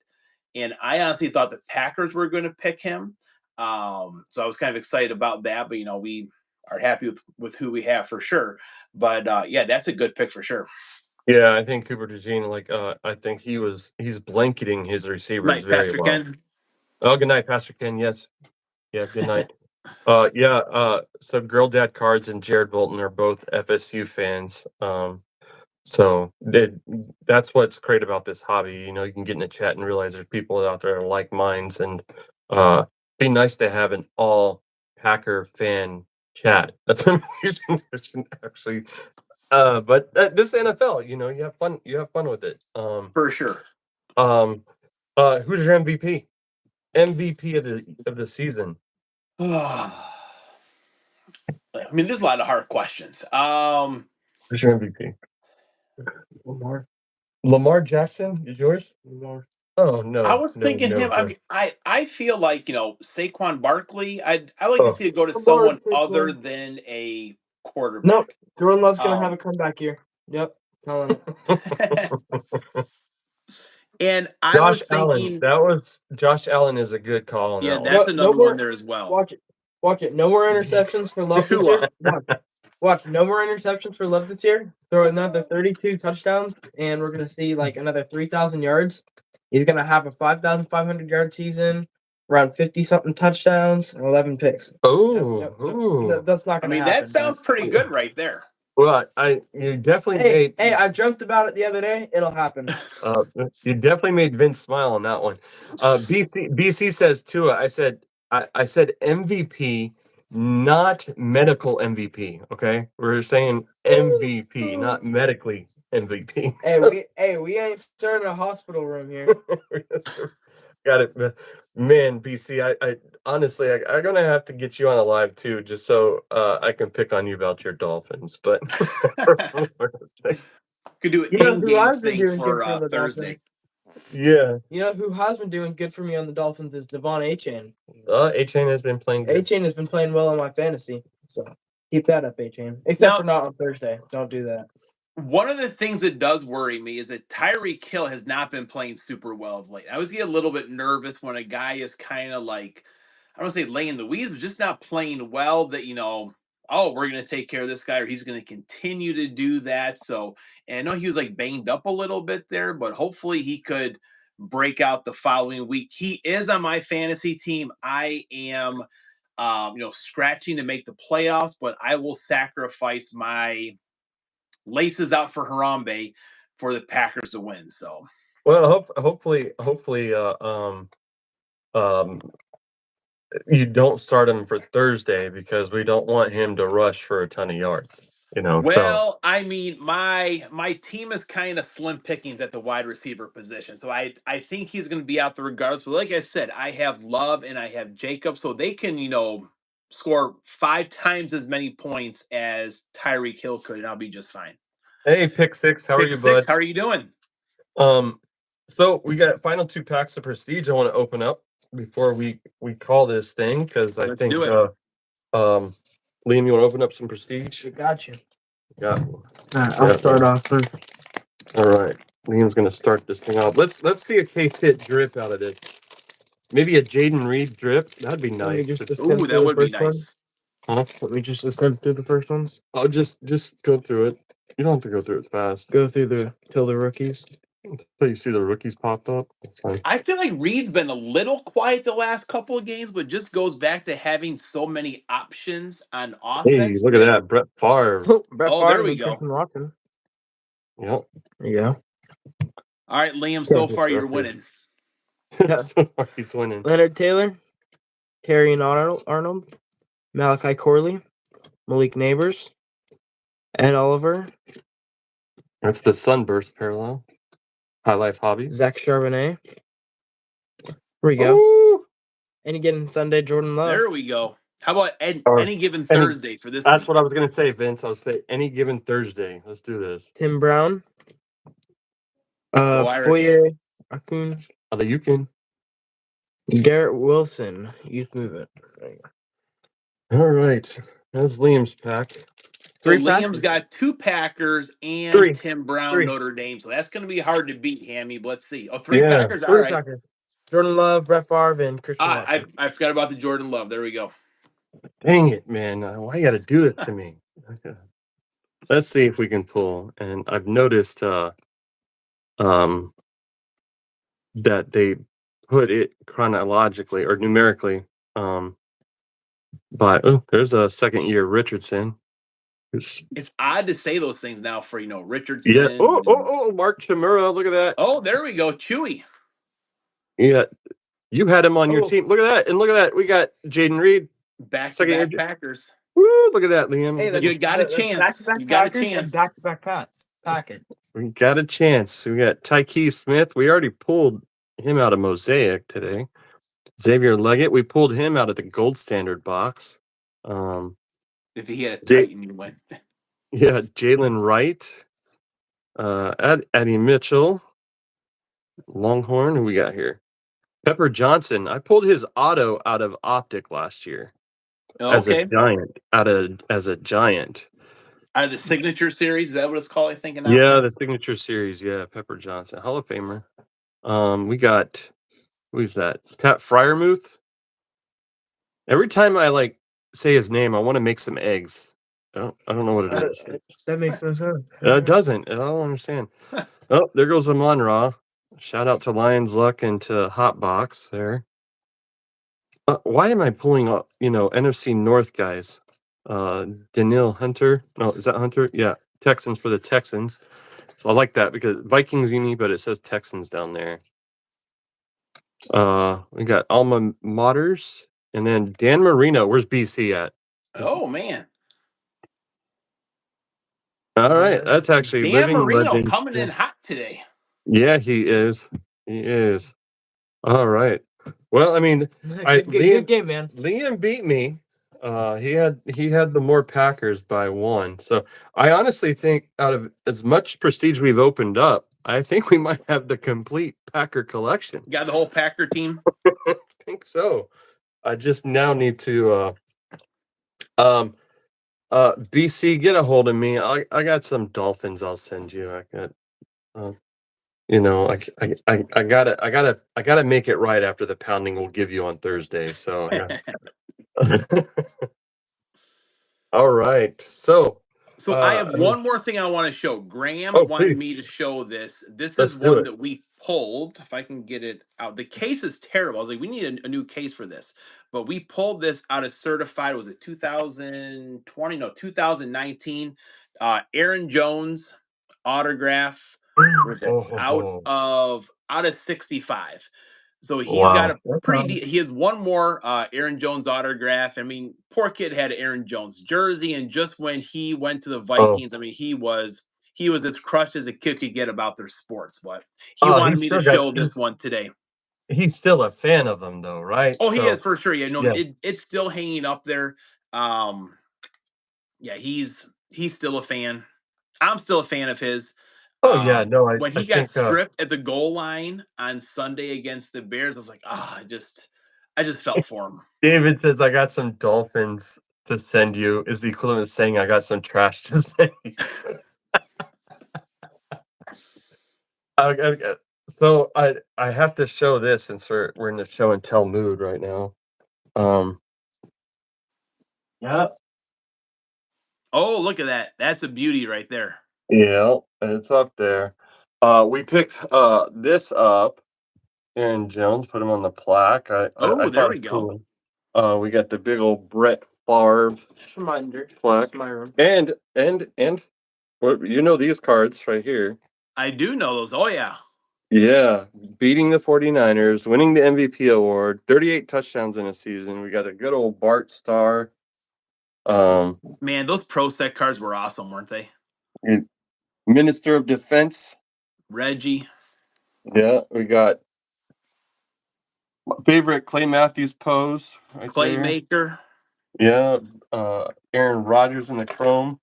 and I honestly thought the Packers were going to pick him. So I was kind of excited about that. But we are happy with who we have for sure. But yeah, that's a good pick for sure. Yeah, I think Cooper DeJean, like, I think he's blanketing his receivers Night, very Pastor well. Ken. Oh, good night, Pastor Ken. Yes. Yeah, good night. Yeah, so Girl Dad Cards and Jared Bolton are both FSU fans. So that's what's great about this hobby. You can get in a chat and realize there's people out there like minds, and be nice to have an all Packer fan chat. That's amazing. Actually, but this NFL, you have fun. You have fun with it. For sure. Who's your MVP? MVP of the season. I mean, there's a lot of hard questions. Who's your MVP? Lamar Jackson is yours? Lamar. Oh no, I was no, thinking no, him. no. I feel like Saquon Barkley. I like to Oh, see it go to Lamar someone Saquon. other than a Nope. quarterback. Jordan Love's gonna have a comeback year. Yep. Telling it. And I Josh was Allen. thinking, Josh Allen is a good call on yeah, that one. that's No another more. one there as well. Watch it. Watch it. No more interceptions for Love this Tua. year. Watch. No more interceptions for Love this year. Throw another 32 touchdowns, and we're gonna see like another 3,000 yards. He's gonna have a 5,500 yard season, around 50 something touchdowns, and 11 picks. Oh, That's not I gonna mean, happen. that sounds pretty good right there. well, you definitely Hey, made I dreamt about it the other day. It'll happen. you definitely made Vince smile on that one. BC says Tua. I said MVP, not medical MVP. Okay, we're saying MVP, not medically MVP. We ain't starting a hospital room here. Got it, man. BC, I honestly, I'm gonna have to get you on a live too, just so I can pick on you about your Dolphins. But Could do an You know who in-game I've been thing doing good for for the Thursday. Dolphins? yeah, You know who has been doing good for me on the Dolphins is Devon Achane. A-Chain has been playing good. Achane has been playing well in my fantasy, so keep that up, Achane. Except Now- for not on Thursday. Don't do that. One of the things that does worry me is that Tyreek Hill has not been playing super well of late. I always get a little bit nervous when a guy is kind of like, I don't say laying the weeds, but just not playing well. That oh, we're going to take care of this guy, or he's going to continue to do that. So, and I know he was like banged up a little bit there, but hopefully he could break out the following week. He is on my fantasy team. I am, scratching to make the playoffs, but I will sacrifice my laces out for Harambe for the Packers to win. So, well, hopefully, you don't start him for Thursday because we don't want him to rush for a ton of yards. well, I mean, my team is kind of slim pickings at the wide receiver position, so I think he's going to be out there regardless. But like I said, I have Love and I have Jacob, so they can score 5 times as many points as Tyreek Hill could, and I'll be just fine. Hey, Pick Six, how are you, bud? How are you doing? So we got final 2 packs of Prestige I want to open up before we call this thing, because I think do it. Liam, you want to open up some Prestige? We got you. Got I'll start off first. All right, Liam's gonna start this thing off. Let's see a K-Fit drip out of this. Maybe a Jaden Reed drip. That'd be nice. Ooh, that would be nice. Huh? Let me just attempt through the first ones. Oh, just go through it. You don't have to go through it fast. Go through till the rookies. So you see the rookies pop up. That's fine. I feel like Reed's been a little quiet the last couple of games, but just goes back to having so many options on offense. Hey, look at that, Brett Favre. Brett Oh, Favre there we and go. Christian Watson. Yep. There you go. All right, Liam. So far, you're winning. He's winning. Leonard Taylor, Terry Arnold, Malachi Corley, Malik Neighbors, Ed Oliver, That's the Sunburst parallel. High Life Hobbies. Zach Charbonnet. Here we go. Ooh. Any given Sunday, Jordan Love. There we go. How about any given any- Thursday for this That's week? what I was gonna say, Vince. I was saying any given Thursday. Let's do this. Tim Brown. Go Irish. Foyer Akun. The Yukon. Garrett Wilson. Youth Movement. There you go. All right. That's Liam's pack. So Three Liam's Packers. got 2 Packers and Three. Tim Brown, Three. Notre Dame. So that's going to be hard to beat, Hammie. But let's see. Oh, 3 Yeah, Packers. All Three right. Packers. Jordan Love, Brett Favre, and Christian Watson. I forgot about the Jordan Love. There we go. Dang it, man. Why you got to do this to me? Okay. Let's see if we can pull. And I've noticed that they put it chronologically or numerically. But there's a second year Richardson. It's odd to say those things now for, Richardson. Yeah. Oh, Mark Chimura. Look at that. Oh, there we go. Chewy. Yeah. You had him on your team. Look at that. And look at that. We got Jaden Reed. Back-to-back Packers. Woo, look at that, Liam. Hey, You got a chance. You got a chance. Back-to-back Pats. Packet. We got a chance. We got Tyke Smith. We already pulled him out of Mosaic today. Xavier Leggett. We pulled him out of the gold standard box. If he had a Titan, you win. Yeah, Jalen Wright. Eddie Mitchell. Longhorn. Who we got here? Pepper Johnson. I pulled his auto out of Optic last year. As a giant. As a giant. Out of the signature series, is that what it's called? I think. Yeah, the signature series. Yeah, Pepper Johnson, Hall of Famer. We got who's that? Pat Fryermuth. Every time I say his name, I want to make some eggs. I don't know what it is. That makes no sense. It doesn't. I don't understand. Oh, there goes Amon Ra. Shout out to Lions Luck and to Hotbox there. Why am I pulling up, NFC North guys? Daniil Hunter. No, is that Hunter? Yeah. Texans for the Texans. So I like that because Vikings uni, but it says Texans down there. We got Alma Maters and then Dan Marino. Where's BC at? Oh man. All right. That's actually Dan living Marino legend. coming in hot today. Yeah, he is. He is. All right. Well, I mean, good game, man. Liam beat me. He had the more Packers by 1. So I honestly think out of as much prestige we've opened up, I think we might have the complete Packer collection. You got the whole Packer team? I think so. I just now need to BC, get a hold of me. I got some Dolphins I'll send you. I got I gotta make it right after the pounding we'll give you on Thursday. So yeah. All right. So I have one more thing I want to show. Graham wanted me to show this. This is one that we pulled. If I can get it out. The case is terrible. I was like, we need a new case for this. But we pulled this out of certified. Was it 2020? No, 2019. Aaron Jones autograph. Was it out of 65? So he's got a pretty. He has one more Aaron Jones autograph. I mean, poor kid had an Aaron Jones jersey, and just when he went to the Vikings, I mean, he was as crushed as a kid could get about their sports. But he wanted me to show this one today. He's still a fan of them, though, right? Oh, he is for sure. Yeah, no, it's still hanging up there. Yeah, he's still a fan. I'm still a fan of his. Oh yeah, no. When he got stripped at the goal line on Sunday against the Bears, I was like, I just felt for him. David says, "I got some Dolphins to send you." Is the equivalent of saying, "I got some trash to send you." So I have to show this since we're in the show and tell mood right now. Yeah. Oh, look at that! That's a beauty right there. Yeah, it's up there. We picked this up. Aaron Jones, put him on the plaque. I there we go. Cool. We got the big old Brett Favre plaque. And these cards right here. I do know those. Oh yeah. Yeah, beating the 49ers, winning the MVP award, 38 touchdowns in a season. We got a good old Bart Starr. Man, those Pro Set cards were awesome, weren't they? Minister of Defense. Reggie. Yeah, we got My favorite Clay Matthews pose right Clay there. maker. Yeah, Aaron Rodgers in the chrome.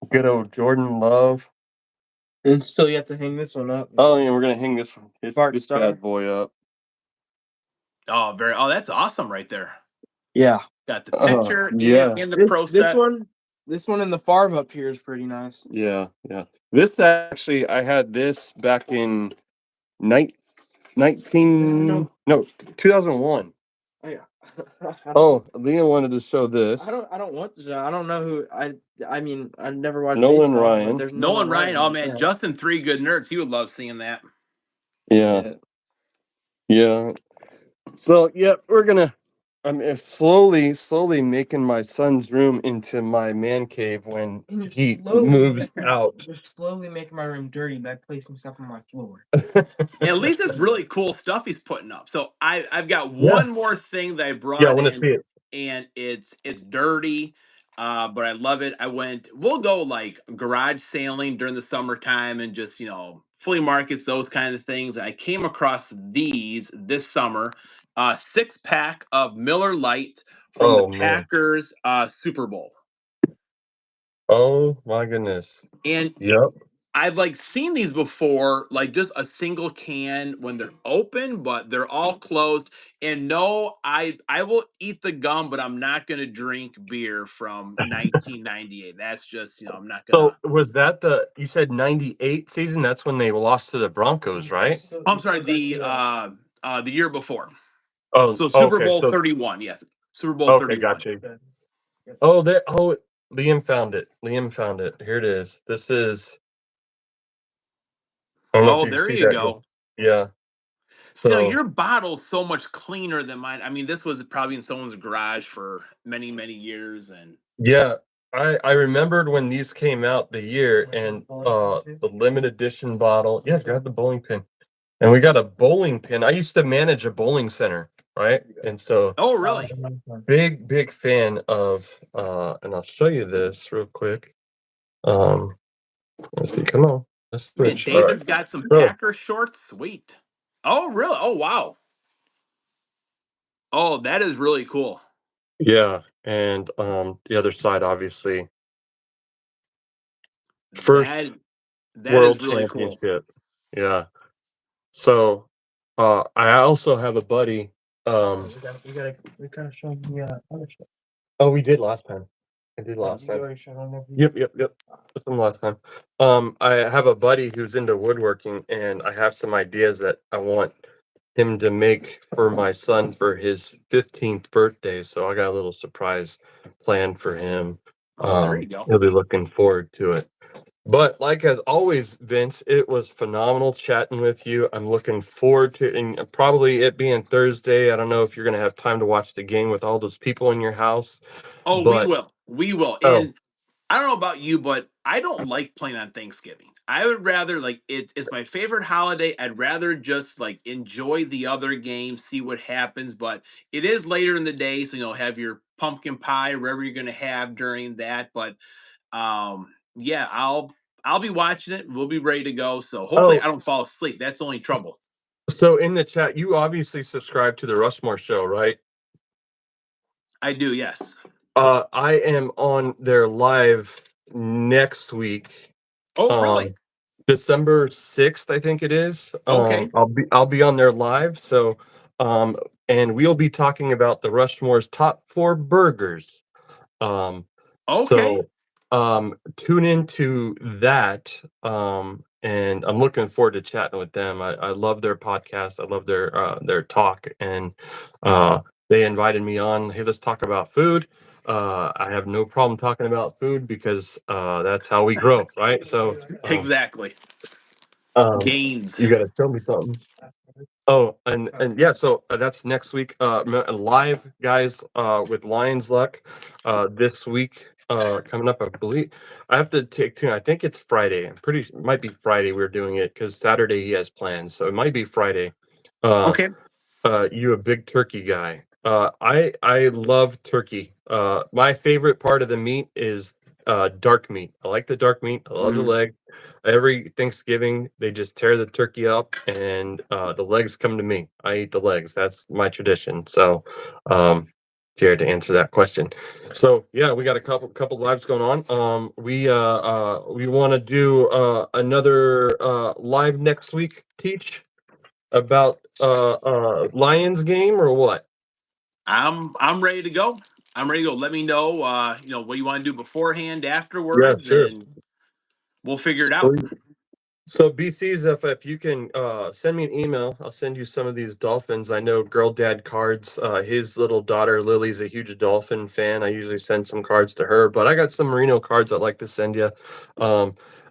Good old Jordan Love. And so you have to hang this one up. Oh, yeah, we're gonna hang this Bart this Starr. bad boy up. Oh, that's awesome right there. Yeah. Got the picture yeah. and the pro This set. one in the Favre up here is pretty nice. Yeah. This actually, I had this back in 2001. Oh yeah. Oh, Liam wanted to show this. I don't want to show. I don't know who I mean I never watched Nolan baseball, Ryan. but there's Nolan Ryan. Oh right man, there. Justin, 3 good nerds. He would love seeing that. Yeah. So I'm slowly making my son's room into my man cave when he moves out. You're slowly making my room dirty by placing stuff on my floor. And at least it's really cool stuff he's putting up. So I've got one more thing that I brought I want to in, see it. and it's dirty, but I love it. We'll go like garage sailing during the summertime and just flea markets, those kind of things. I came across these this summer, 6-pack of Miller Lite from the Oh man. Packers Super Bowl. Oh my goodness. And Yep. I've like seen these before, like just a single can when they're open, but they're all closed. And no, I will eat the gum, but I'm not gonna drink beer from 1998. That's just I'm not gonna. So was that you said 98 season? That's when they lost to the Broncos, right? I'm sorry, the year before. Oh, So Super okay. Bowl So 31, yes, Super Bowl okay, 31. gotcha. Liam found it. Here it is. This is. I don't know if you can There see you that. go. Yeah. So your bottle's so much cleaner than mine. I mean, this was probably in someone's garage for many, many years, and Yeah, I remembered when these came out the year and the limited edition bottle. Yeah, grab the bowling pin. And we got a bowling pin. I used to manage a bowling center, right? And so oh really? big fan of and I'll show you this real quick. Let's see, come on. Let's Man, switch. David's got some Packer shorts. Sweet. Oh, really? Oh, wow. Oh, that is really cool. Yeah, and the other side obviously. First That world is really cool. championship. Yeah. So I also have a buddy. We gotta show him the other stuff. Oh, we did last time. I did last time. Yep. That's from last time. I have a buddy who's into woodworking, and I have some ideas that I want him to make for my son for his 15th birthday. So I got a little surprise planned for him. Oh, there you go. He'll be looking forward to it. But like as always, Vince, it was phenomenal chatting with you. I'm looking forward to and probably it being Thursday. I don't know if you're gonna have time to watch the game with all those people in your house. Oh, But we will. oh, And I don't know about you, but I don't like playing on Thanksgiving. I would rather like it's my favorite holiday. I'd rather just like enjoy the other game, see what happens. But it is later in the day, so have your pumpkin pie, whatever you're gonna have during that. But yeah, I'll be watching it. We'll be ready to go. So hopefully oh, I don't fall asleep. That's the only trouble. so in the chat, you obviously subscribe to the Rushmore show, right? I do, yes. I am on their live next week. Oh, really? December 6th, I think it is. Okay. I'll be on there live. So and we'll be talking about the Rushmore's top 4 burgers. Okay. So tune into that. And I'm looking forward to chatting with them. I love their podcast. I love their talk. And they invited me on. Hey, let's talk about food. I have no problem talking about food because that's how we grow, right? So Exactly. Gains. you gotta tell me something. Oh, and yeah, so that's next week. Live, guys, with Lions Luck. This week, coming up, I believe. I have to take two. I think it's Friday. It might be Friday. We're doing it because Saturday he has plans, so it might be Friday. Okay. You a big turkey guy? I love turkey. My favorite part of the meat is dark meat. I like the dark meat. I love the leg. Every Thanksgiving, they just tear the turkey up, and the legs come to me. I eat the legs. That's my tradition. So, here to answer that question. So yeah, we got a couple lives going on. We want to do another live next week. Teach about Lions game or what? I'm ready to go. I'm ready to go. Let me know, what you want to do beforehand, Yeah, afterwards, sure. and we'll figure it So, out. so BC's, if you can send me an email, I'll send you some of these Dolphins. I know Girl Dad Cards. His little daughter Lily's a huge Dolphin fan. I usually send some cards to her, but I got some Merino cards I'd like to send you.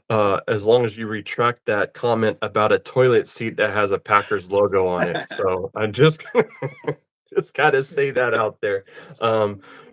As long as you retract that comment about a toilet seat that has a Packers logo on it. So I just just gotta say that out there.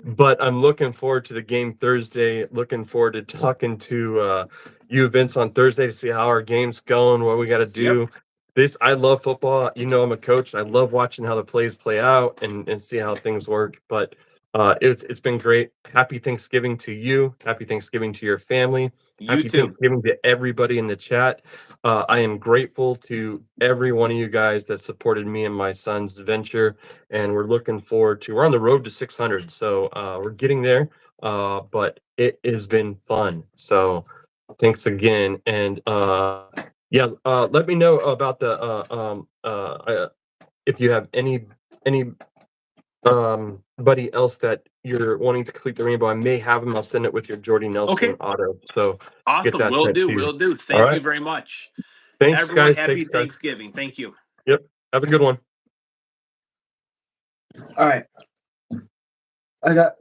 But I'm looking forward to the game Thursday. Looking forward to talking to you, Vince, on Thursday to see how our game's going, what we got to Yep. do. I love football. I'm a coach. I love watching how the plays play out and see how things work. But it's been great. Happy Thanksgiving to you. Happy Thanksgiving to your family. You Happy too. Thanksgiving to everybody in the chat. I am grateful to every one of you guys that supported me and my son's venture, and we're looking forward to. We're on the road to 600, so we're getting there. But it has been fun. So thanks again, and yeah, let me know about the if you have any buddy else that you're wanting to complete the rainbow. I may have him. I'll send it with your Jordy Nelson Okay. auto. So get Awesome. that Will sent do. to you. Will do. All Thank you right. very much. Thanks, Everyone, guys. happy Thanks, guys. Thanksgiving. Thank you. Yep. Have a good one. All right. I got